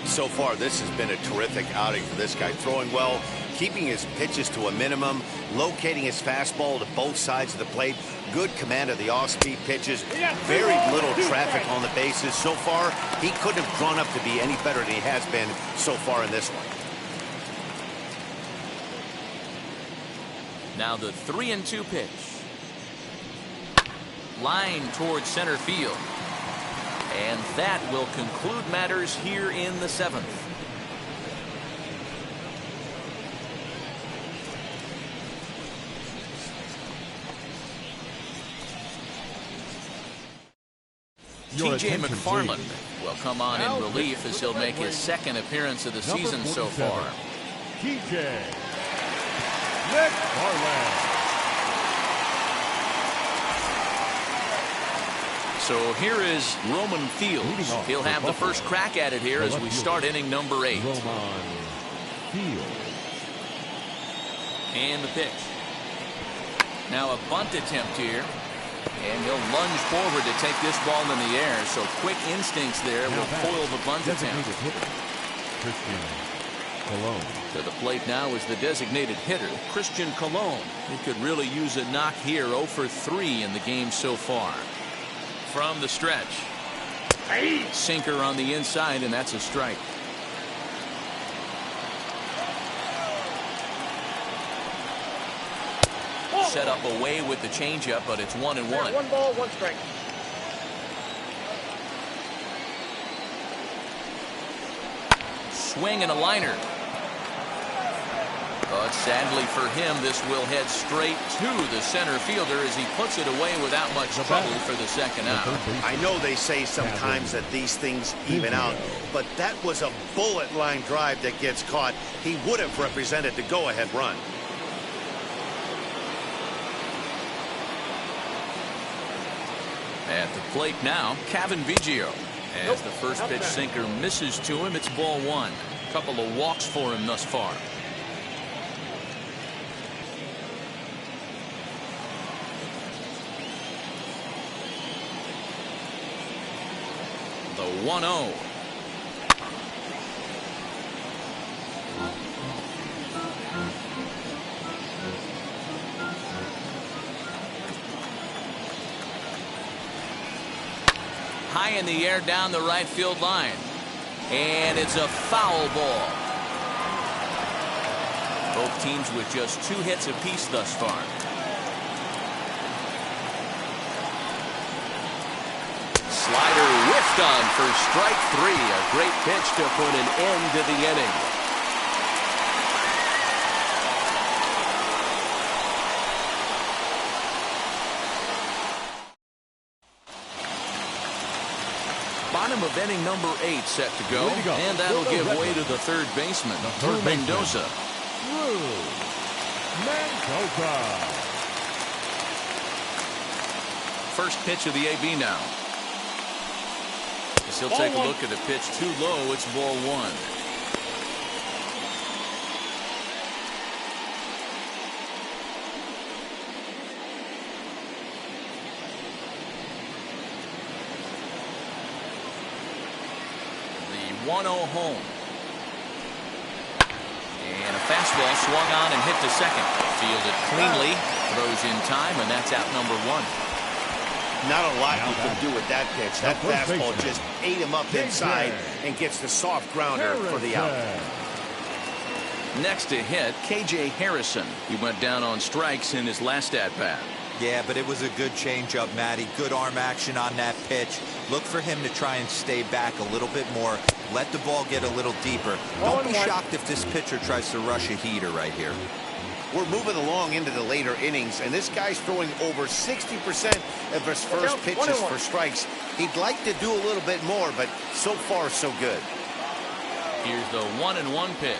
So far, this has been a terrific outing for this guy. Throwing well, keeping his pitches to a minimum, locating his fastball to both sides of the plate, good command of the off-speed pitches, very little traffic on the bases. So far, he couldn't have grown up to be any better than he has been so far in this one. Now the 3-2 pitch. Line towards center field. And that will conclude matters here in the 7th. TJ McFarland will come on in relief as he'll make his 2nd appearance of the season so far. TJ McFarland. So here is Roman Fields. He'll have the first crack at it here as we start inning number 8. Roman Fields. And the pitch. Now a bunt attempt here. And he'll lunge forward to take this ball in the air. So quick instincts there will foil the bunt attempt. Christian Colon. To the plate now is the designated hitter, Christian Colon. He could really use a knock here. 0 for 3 in the game so far. From the stretch. Sinker on the inside, and that's a strike. Set up away with the changeup, but it's 1-1. 1 ball, 1 strike. Swing and a liner. But sadly for him, this will head straight to the center fielder as he puts it away without much trouble for the 2nd out. I know they say sometimes that these things even out, but that was a bullet line drive that gets caught. He would have represented the go-ahead run. At the plate now, Kevin Biggio. As the first pitch sinker misses to him, it's ball 1. Couple of walks for him thus far. The 1-0. High in the air down the right field line. And it's a foul ball. Both teams with just 2 hits apiece thus far. Slider whiffed on for strike 3. A great pitch to put an end to the inning. Bottom of inning number 8 set to go. And that'll give way to the third baseman, Drew Mendoza. Drew Mendoza. First pitch of the AB now. As he'll take a look at the pitch too low, it's ball 1. The 1-0 home. And a fastball swung on and hit to second. Fielded cleanly. Throws in time, and that's out number 1. Not a lot you can do with that pitch. That fastball baseman. just ate him up inside and gets the soft grounder for the out. Next to hit, KJ Harrison. He went down on strikes in his last at-bat. Yeah, but it was a good changeup, Matty. Good arm action on that pitch. Look for him to try and stay back a little bit more. Let the ball get a little deeper. Don't be shocked if this pitcher tries to rush a heater right here. We're moving along into the later innings, and this guy's throwing over 60% of his first pitches for strikes. He'd like to do a little bit more, but so far, so good. Here's the 1-1 pitch.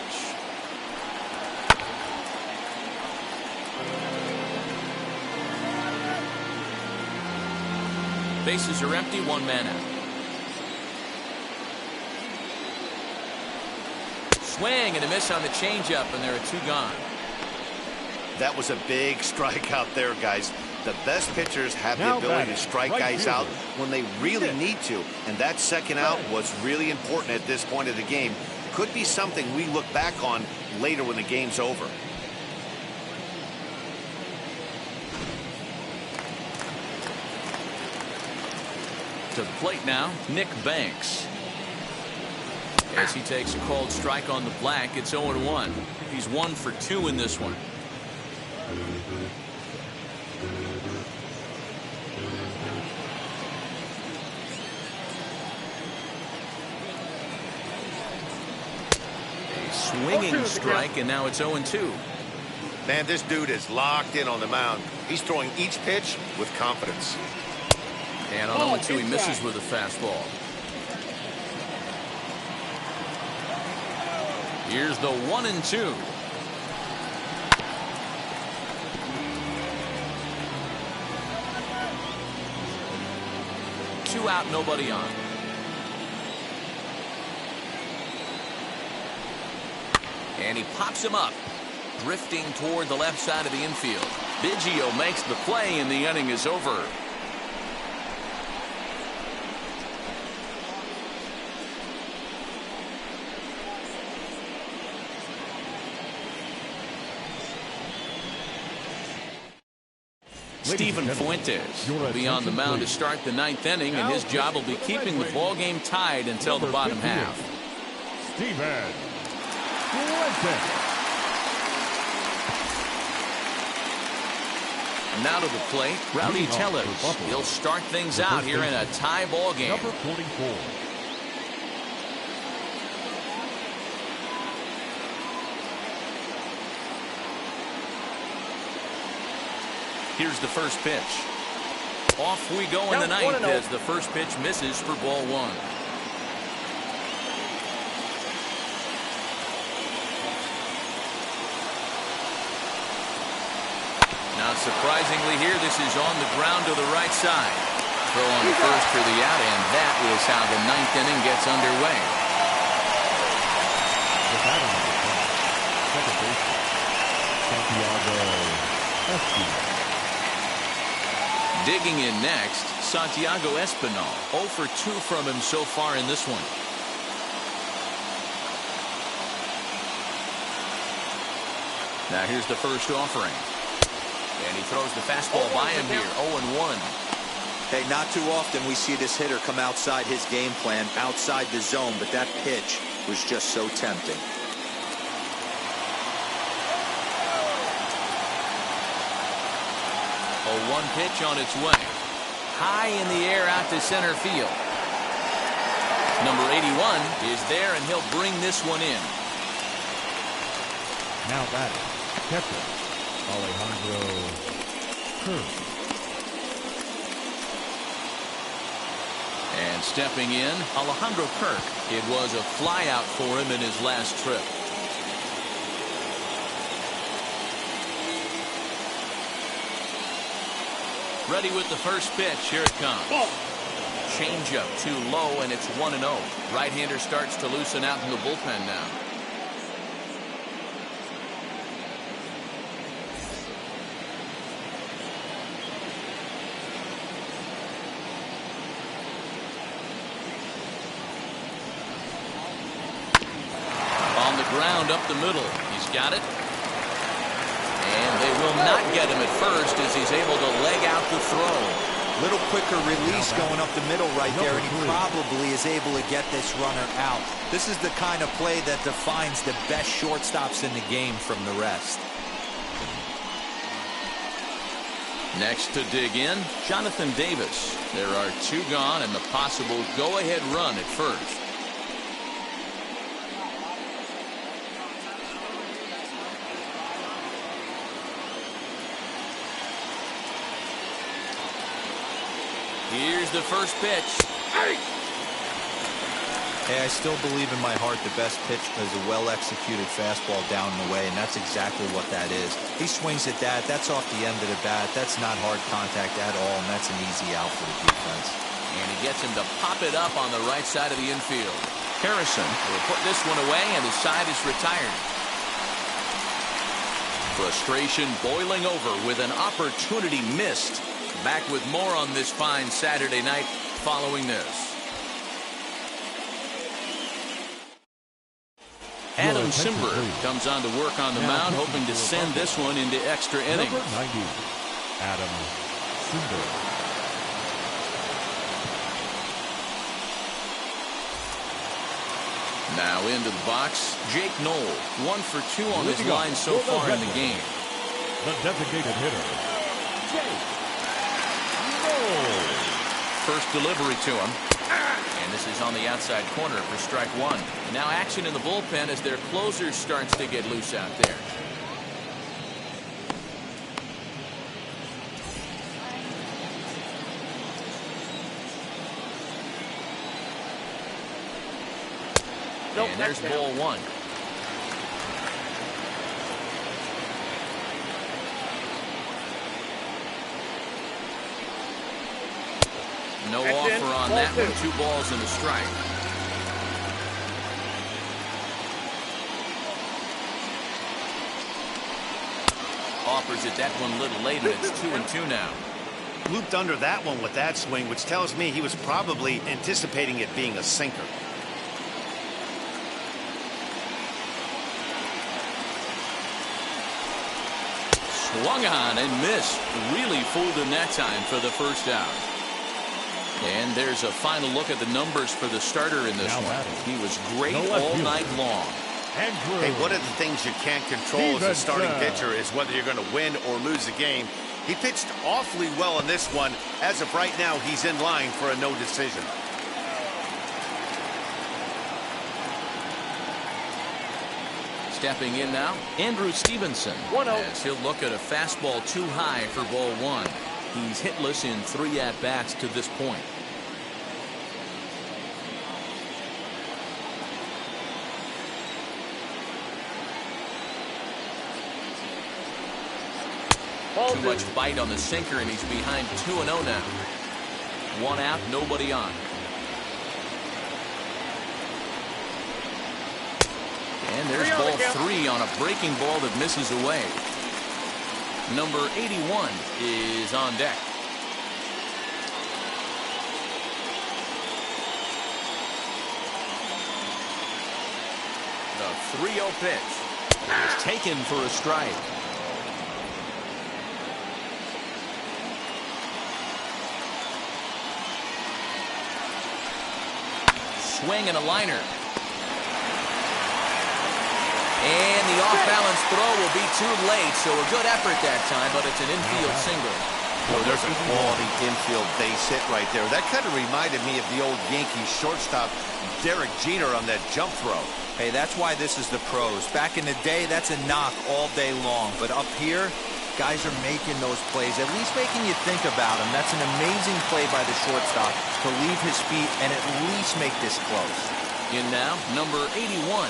Bases are empty, one man out. Swing and a miss on the changeup, and there are two gone. That was a big strikeout there, guys. The best pitchers have the ability to strike guys out when they really need to, and that second out was really important at this point of the game. Could be something we look back on later when the game's over. To the plate now, Nick Banks. As he takes a called strike on the black, it's 0-1. He's 1 for 2 in this one. A swinging strike, and now it's 0-2. Man, this dude is locked in on the mound. He's throwing each pitch with confidence. And on 0-2, he misses with a fastball. Here's the 1-2. Two out, nobody on. And he pops him up, drifting toward the left side of the infield. Biggio makes the play, and the inning is over. Steven Fuentes will be on the mound to start the 9th inning, and his job will be keeping the ball game tied until the bottom half. Steven Fuentes. Now to the plate, Rowdy Tellez. He'll start things out here in a tie ball game. Number 44. Here's the first pitch. Off we go in the 9th as the first pitch misses for ball 1. Now surprisingly here, this is on the ground to the right side. Throw on the first for the out, and that is how the 9th inning gets underway. The batter on the plate, second baseman, Santiago Espinal. Digging in next, Santiago Espinal. 0 for 2 from him so far in this one. Now here's the first offering. And he throws the fastball by him here. 0-1. Hey, not too often we see this hitter come outside his game plan, outside the zone, but that pitch was just so tempting. A 1 pitch on its way. High in the air out to center field. Number 81 is there, and he'll bring this one in. Now batting, catcher Alejandro Kirk. And stepping in, Alejandro Kirk. It was a flyout for him in his last trip. Ready with the first pitch. Here it comes. Changeup too low, and it's 1-0. Right-hander starts to loosen out in the bullpen now. On the ground up the middle. He's got it. And they will not get him at first as he's able to leg out the throw. Little quicker release going up the middle right there, and he probably is able to get this runner out. This is the kind of play that defines the best shortstops in the game from the rest. Next to dig in, Jonathan Davis. There are 2 gone and the possible go-ahead run at first. Here's the first pitch. Hey, I still believe in my heart the best pitch is a well-executed fastball down and away, and that's exactly what that is. He swings at that. That's off the end of the bat. That's not hard contact at all, and that's an easy out for the defense. And he gets him to pop it up on the right side of the infield. Harrison will put this one away, and his side is retired. Frustration boiling over with an opportunity missed. Back with more on this fine Saturday night following this. Adam Simber comes on to work on the mound, hoping to send this one into extra innings. Number 90, Adam Simber. Now into the box, Jake Knoll, 1 for 2 on this line so far in the game. The designated hitter, Jake Knoll. First delivery to him. And this is on the outside corner for strike 1. Now action in the bullpen as their closer starts to get loose out there. And there's ball 1. No offer on that one. 2 balls and a strike. Offers it that one a little late, and it's 2-2 now. Looped under that one with that swing, which tells me he was probably anticipating it being a sinker. Swung on and missed. Really fooled him that time for the first out. And there's a final look at the numbers for the starter in this one. He was great all night long. Hey, one of the things you can't control as a starting pitcher is whether you're going to win or lose a game. He pitched awfully well in this one. As of right now, he's in line for a no decision. Stepping in now, Andrew Stevenson. As he'll look at a fastball too high for ball 1. He's hitless in 3 at-bats to this point. Too much bite on the sinker, and he's behind 2-0 now. 1 out, nobody on. And there's ball 3 on a breaking ball that misses away. Number 81 is on deck. The 3-0 pitch is taken for a strike. Swing and a liner. And the off-balance throw will be too late, so a good effort that time, but it's an infield single. Oh, there's a quality infield base hit right there. That kind of reminded me of the old Yankees shortstop, Derek Jeter, on that jump throw. Hey, that's why this is the pros. Back in the day, that's a knock all day long. But up here, guys are making those plays, at least making you think about them. That's an amazing play by the shortstop to leave his feet and at least make this close. In now, number 81.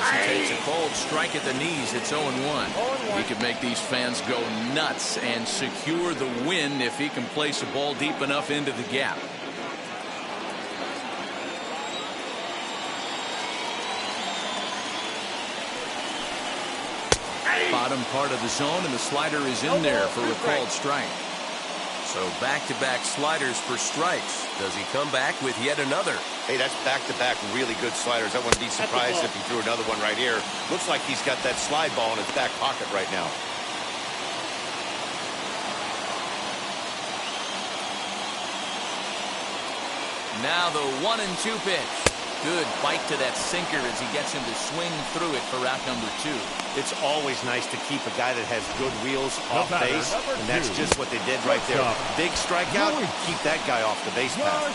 As he takes a cold strike at the knees, it's 0-1. He could make these fans go nuts and secure the win if he can place a ball deep enough into the gap. Bottom part of the zone, and the slider is in there for a called strike. So back-to-back sliders for strikes. Does he come back with yet another? Hey, that's back-to-back really good sliders. I wouldn't be surprised if he threw another one right here. Looks like he's got that slide ball in his back pocket right now. Now the 1-2 pitch. Good bite to that sinker as he gets him to swing through it for out number 2. It's always nice to keep a guy that has good wheels off batter, base, number and that's 2. just what they did right there. Big strikeout, keep that guy off the base path.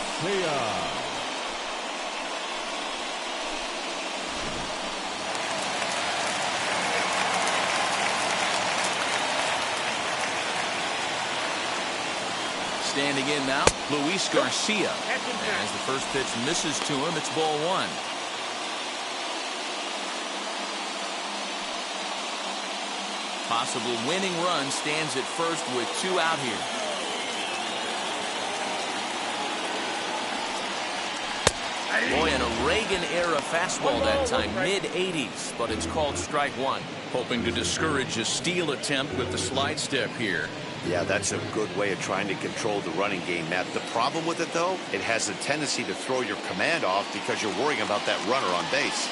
Standing in now, Luis Garcia. As the first pitch misses to him, it's ball 1. Possible winning run stands at first with 2 out here. Boy, and a Reagan-era fastball that time, mid-80s, but it's called strike 1. Hoping to discourage a steal attempt with the slide step here. Yeah, that's a good way of trying to control the running game, Matt. The problem with it, though, it has a tendency to throw your command off because you're worrying about that runner on base.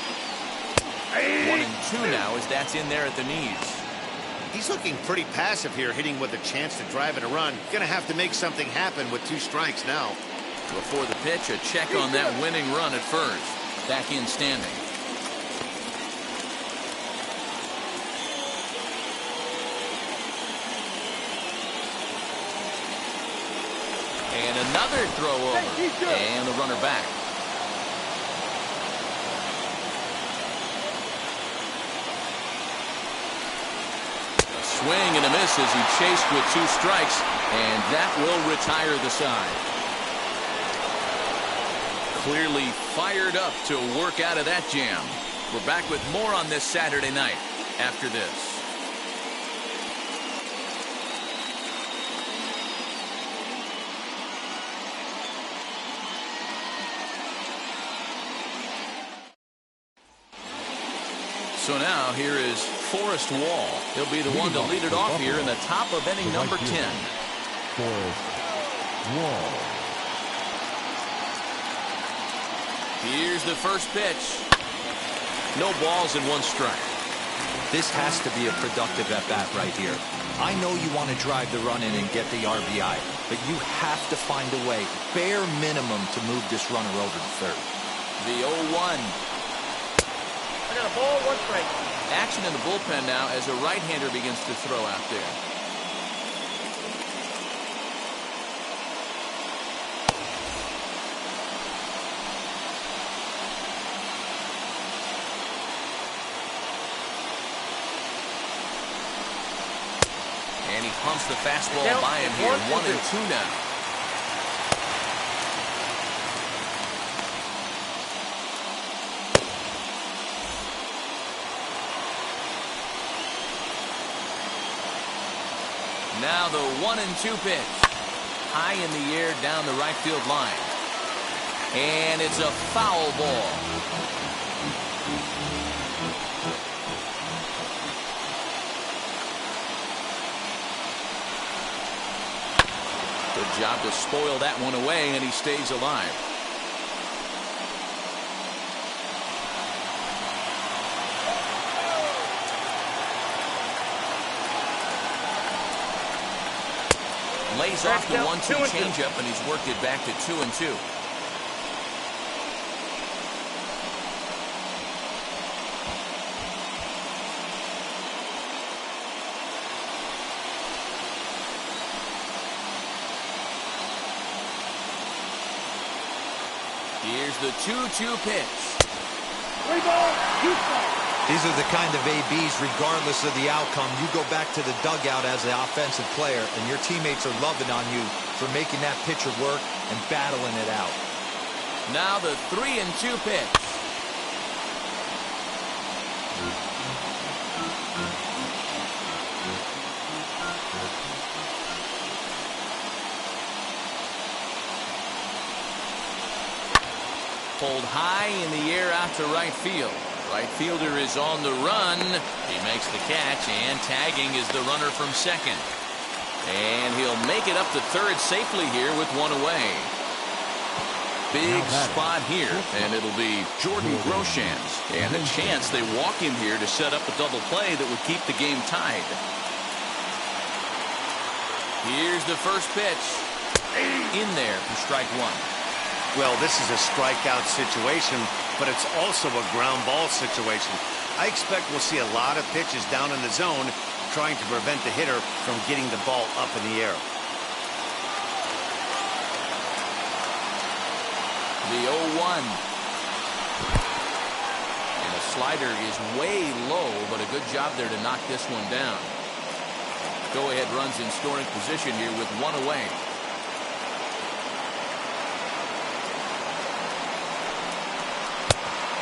1-2 now as that's in there at the knees. He's looking pretty passive here, hitting with a chance to drive and a run. Gonna have to make something happen with 2 strikes now. Before the pitch, a check on that winning run at first. Back in standing. And another throw over. And the runner back. A swing and a miss as he chased with 2 strikes. And that will retire the side. Clearly fired up to work out of that jam. We're back with more on this Saturday night after this. So now here is Forrest Wall. He'll be the one to lead it off here in the top of inning number 10. Forrest Wall. Here's the first pitch. No balls and 1 strike. This has to be a productive at-bat right here. I know you want to drive the run in and get the RBI, but you have to find a way, bare minimum, to move this runner over to third. The 0-1. I got a ball, 1 strike. Action in the bullpen now as a right-hander begins to throw out there. And he pumps the fastball by him here. 1-2 now. Now the 1-2 pitch. High in the air down the right field line. And it's a foul ball. Good job to spoil that one away, and he stays alive. Lays off the 1-2 changeup, and he's worked it back to 2-2. Here's the 2-2 pitch. 3 balls, 2 strikes. These are the kind of ABs, regardless of the outcome, you go back to the dugout as the offensive player, and your teammates are loving on you for making that pitcher work and battling it out. Now the 3-2 pitch. Pulled high in the air out to right field. Right fielder is on the run. He makes the catch, and tagging is the runner from second. And he'll make it up to third safely here with 1 away. Big spot here, and it'll be Jordan Groshans. And a chance they walk him here to set up a double play that would keep the game tied. Here's the first pitch. In there for strike 1. Well, this is a strikeout situation, but it's also a ground ball situation. I expect we'll see a lot of pitches down in the zone trying to prevent the hitter from getting the ball up in the air. The 0-1. And the slider is way low, but a good job there to knock this one down. Go-ahead runs in scoring position here with one away.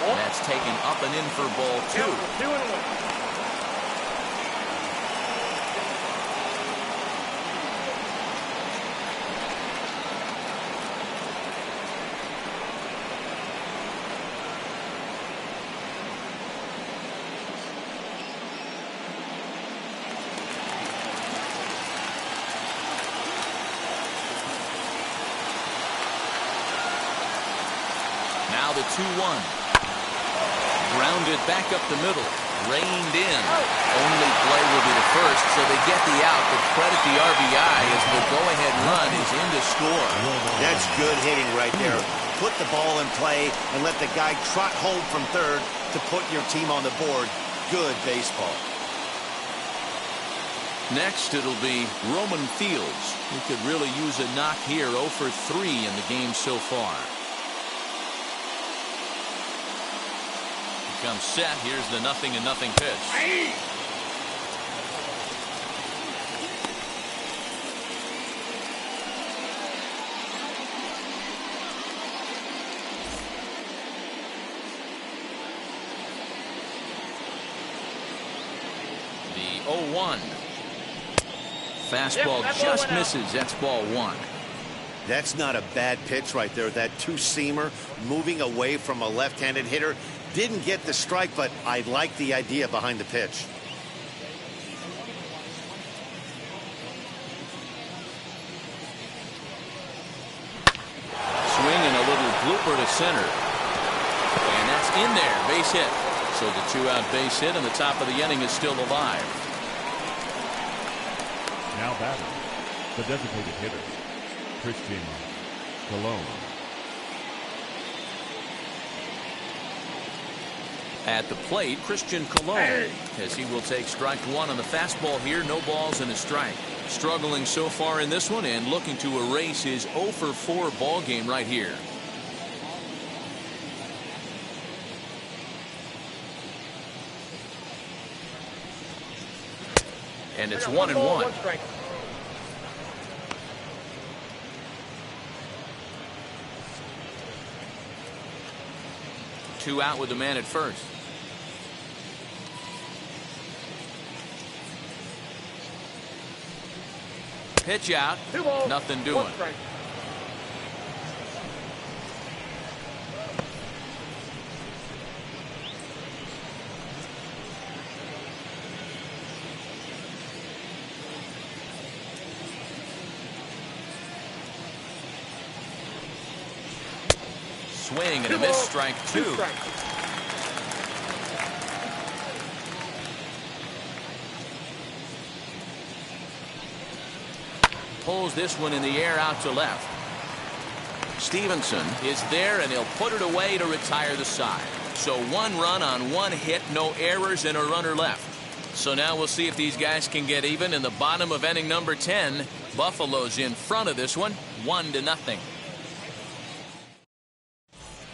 And that's taken up and in for ball 2. 2-1. Now the 2-1. Grounded back up the middle. Reined in. Only play will be the first, so they get the out, but credit the RBI as the go-ahead run is in to score. That's good hitting right there. Put the ball in play and let the guy trot home from third to put your team on the board. Good baseball. Next, it'll be Roman Fields, who could really use a knock here. 0 for 3 in the game so far. Comes set. Here's the 0-0 pitch. The 0-1. Fastball just misses. That's ball 1. That's not a bad pitch right there. That two-seamer moving away from a left-handed hitter. Didn't get the strike, but I like the idea behind the pitch. Swing and a little blooper to center. And that's in there. Base hit. So the 2-out base hit and the top of the inning is still alive. Now batting, the designated hitter, Christian Colon. At the plate, Christian Colon, as he will take strike 1 on the fastball here. No balls and a strike. Struggling so far in this one and looking to erase his 0 for 4 ball game right here. And it's 1-1. 2 out with the man at first. Pitch out. 2 balls. Nothing doing. 1 strike. Swing and a miss, strike 2. Pulls this one in the air out to left. Stevenson is there and he'll put it away to retire the side. So 1 run on 1 hit, no errors and a runner left. So now we'll see if these guys can get even in the bottom of inning number 10. Buffalo's in front of this one, 1-0.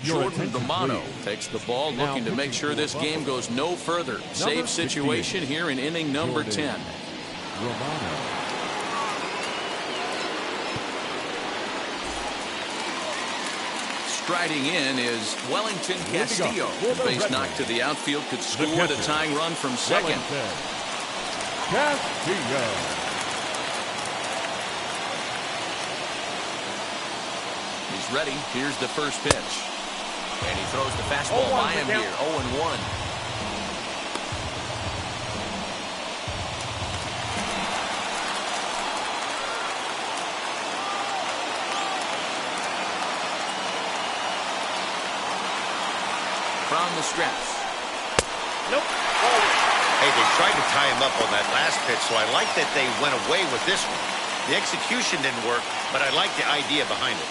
Jordan Romano takes the ball, looking to make sure this game goes no further. Save situation here in inning number 10. Striding in is Wellington Castillo. Base knock to the outfield could score the tying run from second. Castillo. He's ready. Here's the first pitch. And he throws the fastball by him here. 0-1. From the stretch. Nope. Hey, they tried to tie him up on that last pitch, so I like that they went away with this one. The execution didn't work, but I like the idea behind it.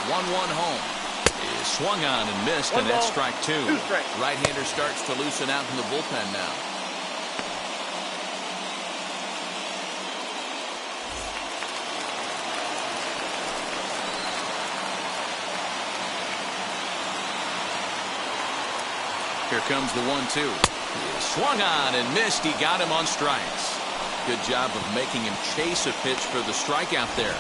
1-1 home. Is swung on and missed, and that's strike 2. Right-hander starts to loosen out from the bullpen now. Here comes the 1-2. Swung on and missed. He got him on strikes. Good job of making him chase a pitch for the strikeout there.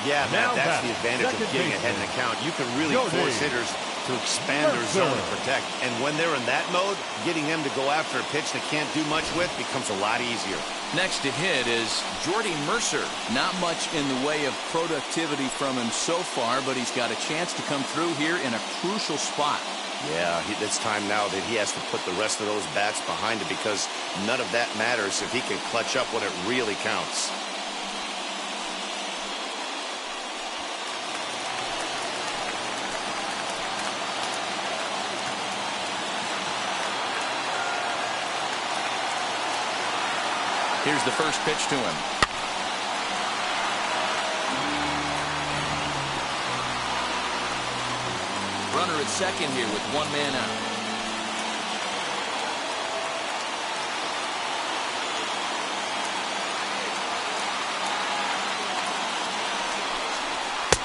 Yeah, Matt, that's the advantage of getting ahead in the count. You can really force hitters to expand their zone and protect. And when they're in that mode, getting them to go after a pitch they can't do much with becomes a lot easier. Next to hit is Jordy Mercer. Not much in the way of productivity from him so far, but he's got a chance to come through here in a crucial spot. Yeah, it's time now that he has to put the rest of those bats behind it, because none of that matters if he can clutch up when it really counts. Here's the first pitch to him. Runner at second here with one man out.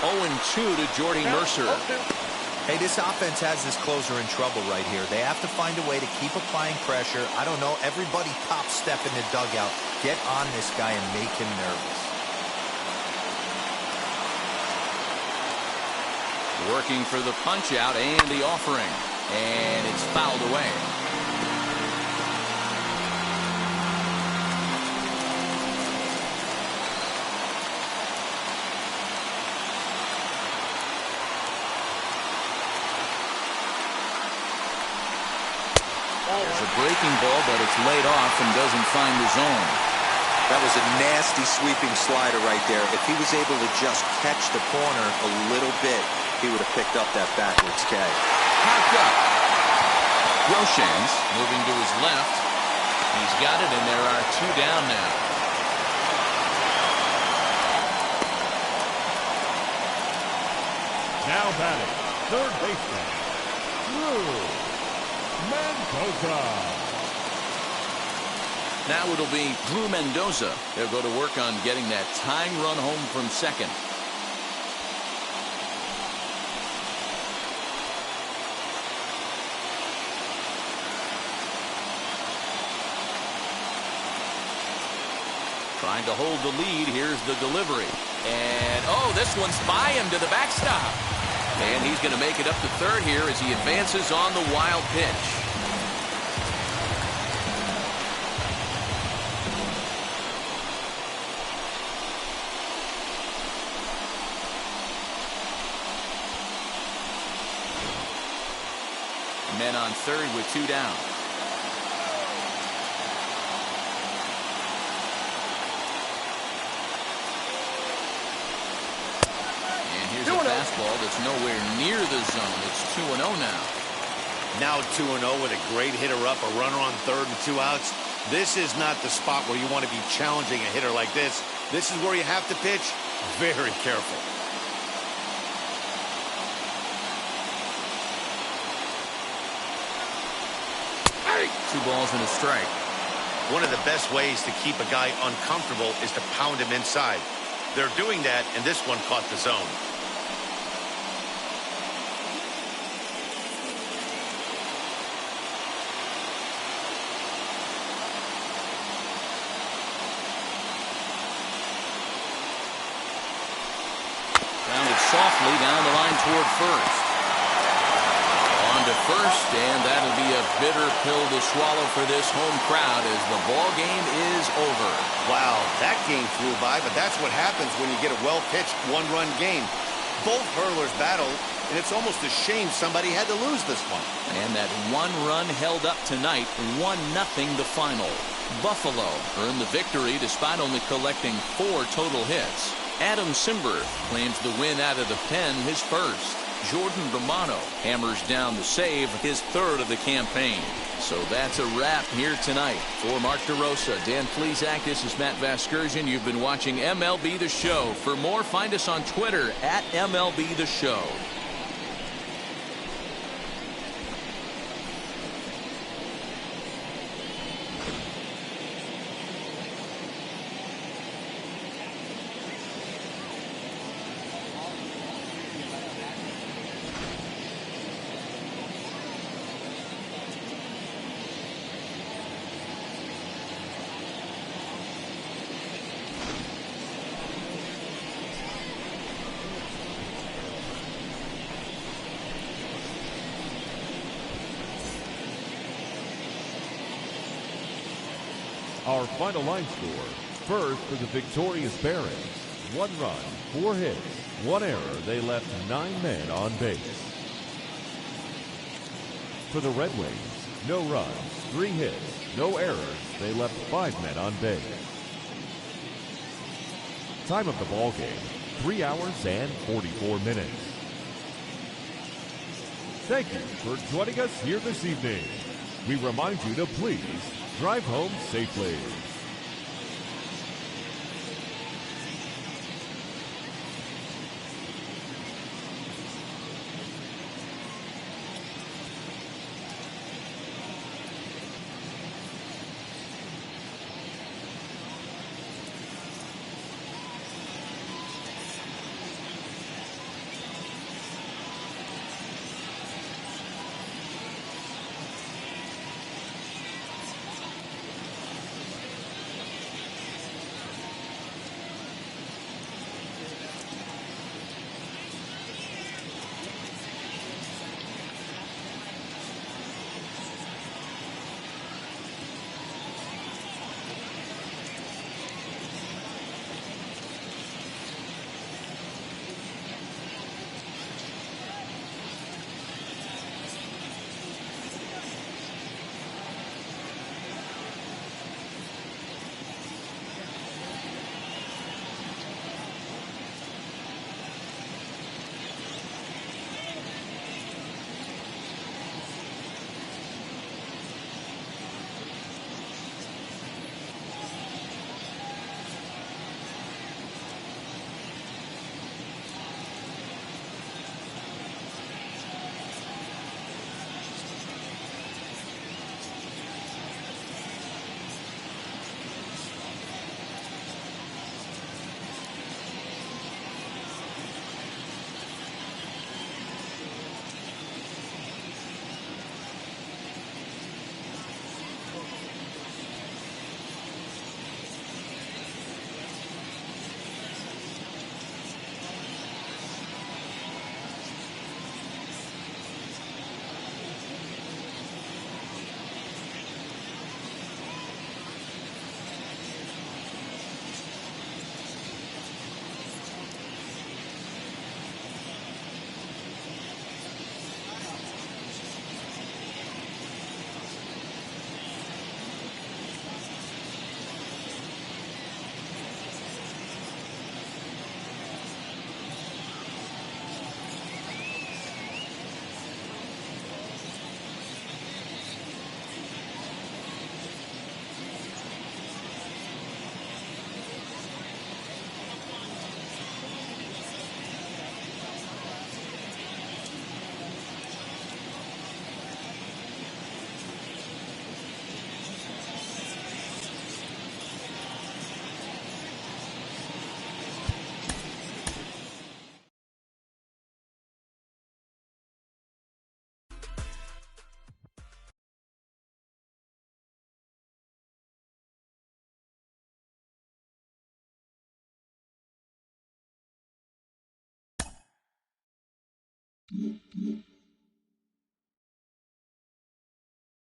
(0-2) to Jordy Mercer. Hey, this offense has this closer in trouble right here. They have to find a way to keep applying pressure. I don't know, everybody top step in the dugout. Get on this guy and make him nervous. Working for the punch out and the offering, and it's fouled away. There's a breaking ball, but it's laid off and doesn't find the zone. That was a nasty sweeping slider right there. If he was able to just catch the corner a little bit, he would have picked up that backwards K. Popped up. Groshans moving to his left. He's got it, and there are two down now. Now batting, third baseman, Mendoza. Now it'll be Drew Mendoza. They'll go to work on getting that tying run home from second. Trying to hold the lead. Here's the delivery. And, oh, this one's by him to the backstop. And he's going to make it up to third here as he advances on the wild pitch. Men on third with two down. Here's a fastball that's nowhere near the zone. It's 2-0 now. Now 2-0 with a great hitter up, a runner on third and two outs. This is not the spot where you want to be challenging a hitter like this. This is where you have to pitch very careful. Two balls and a strike. One of the best ways to keep a guy uncomfortable is to pound him inside. They're doing that, and this one caught the zone. Grounded softly down the line toward first. On to first, and that'll be a bitter pill to swallow for this home crowd as the ball game is over. Wow, that game flew by, but that's what happens when you get a well-pitched one-run game. Both hurlers battled, and it's almost a shame somebody had to lose this one. And that one run held up tonight, 1-0 the final. Buffalo earned the victory despite only collecting 4 total hits. Adam Simber claims the win out of the pen, his first. Jordan Romano hammers down the save, his third of the campaign. So that's a wrap here tonight. For Mark DeRosa, Dan Plesac, this is Matt Vasgersian. You've been watching MLB The Show. For more, find us on Twitter at MLB The Show. Our final line score. First for the victorious Barons. 1 run, 4 hits, 1 error. They left 9 men on base. For the Red Wings, no runs, 3 hits, no errors. They left 5 men on base. Time of the ball game, 3 hours and 44 minutes. Thank you for joining us here this evening. We remind you to please drive home safely.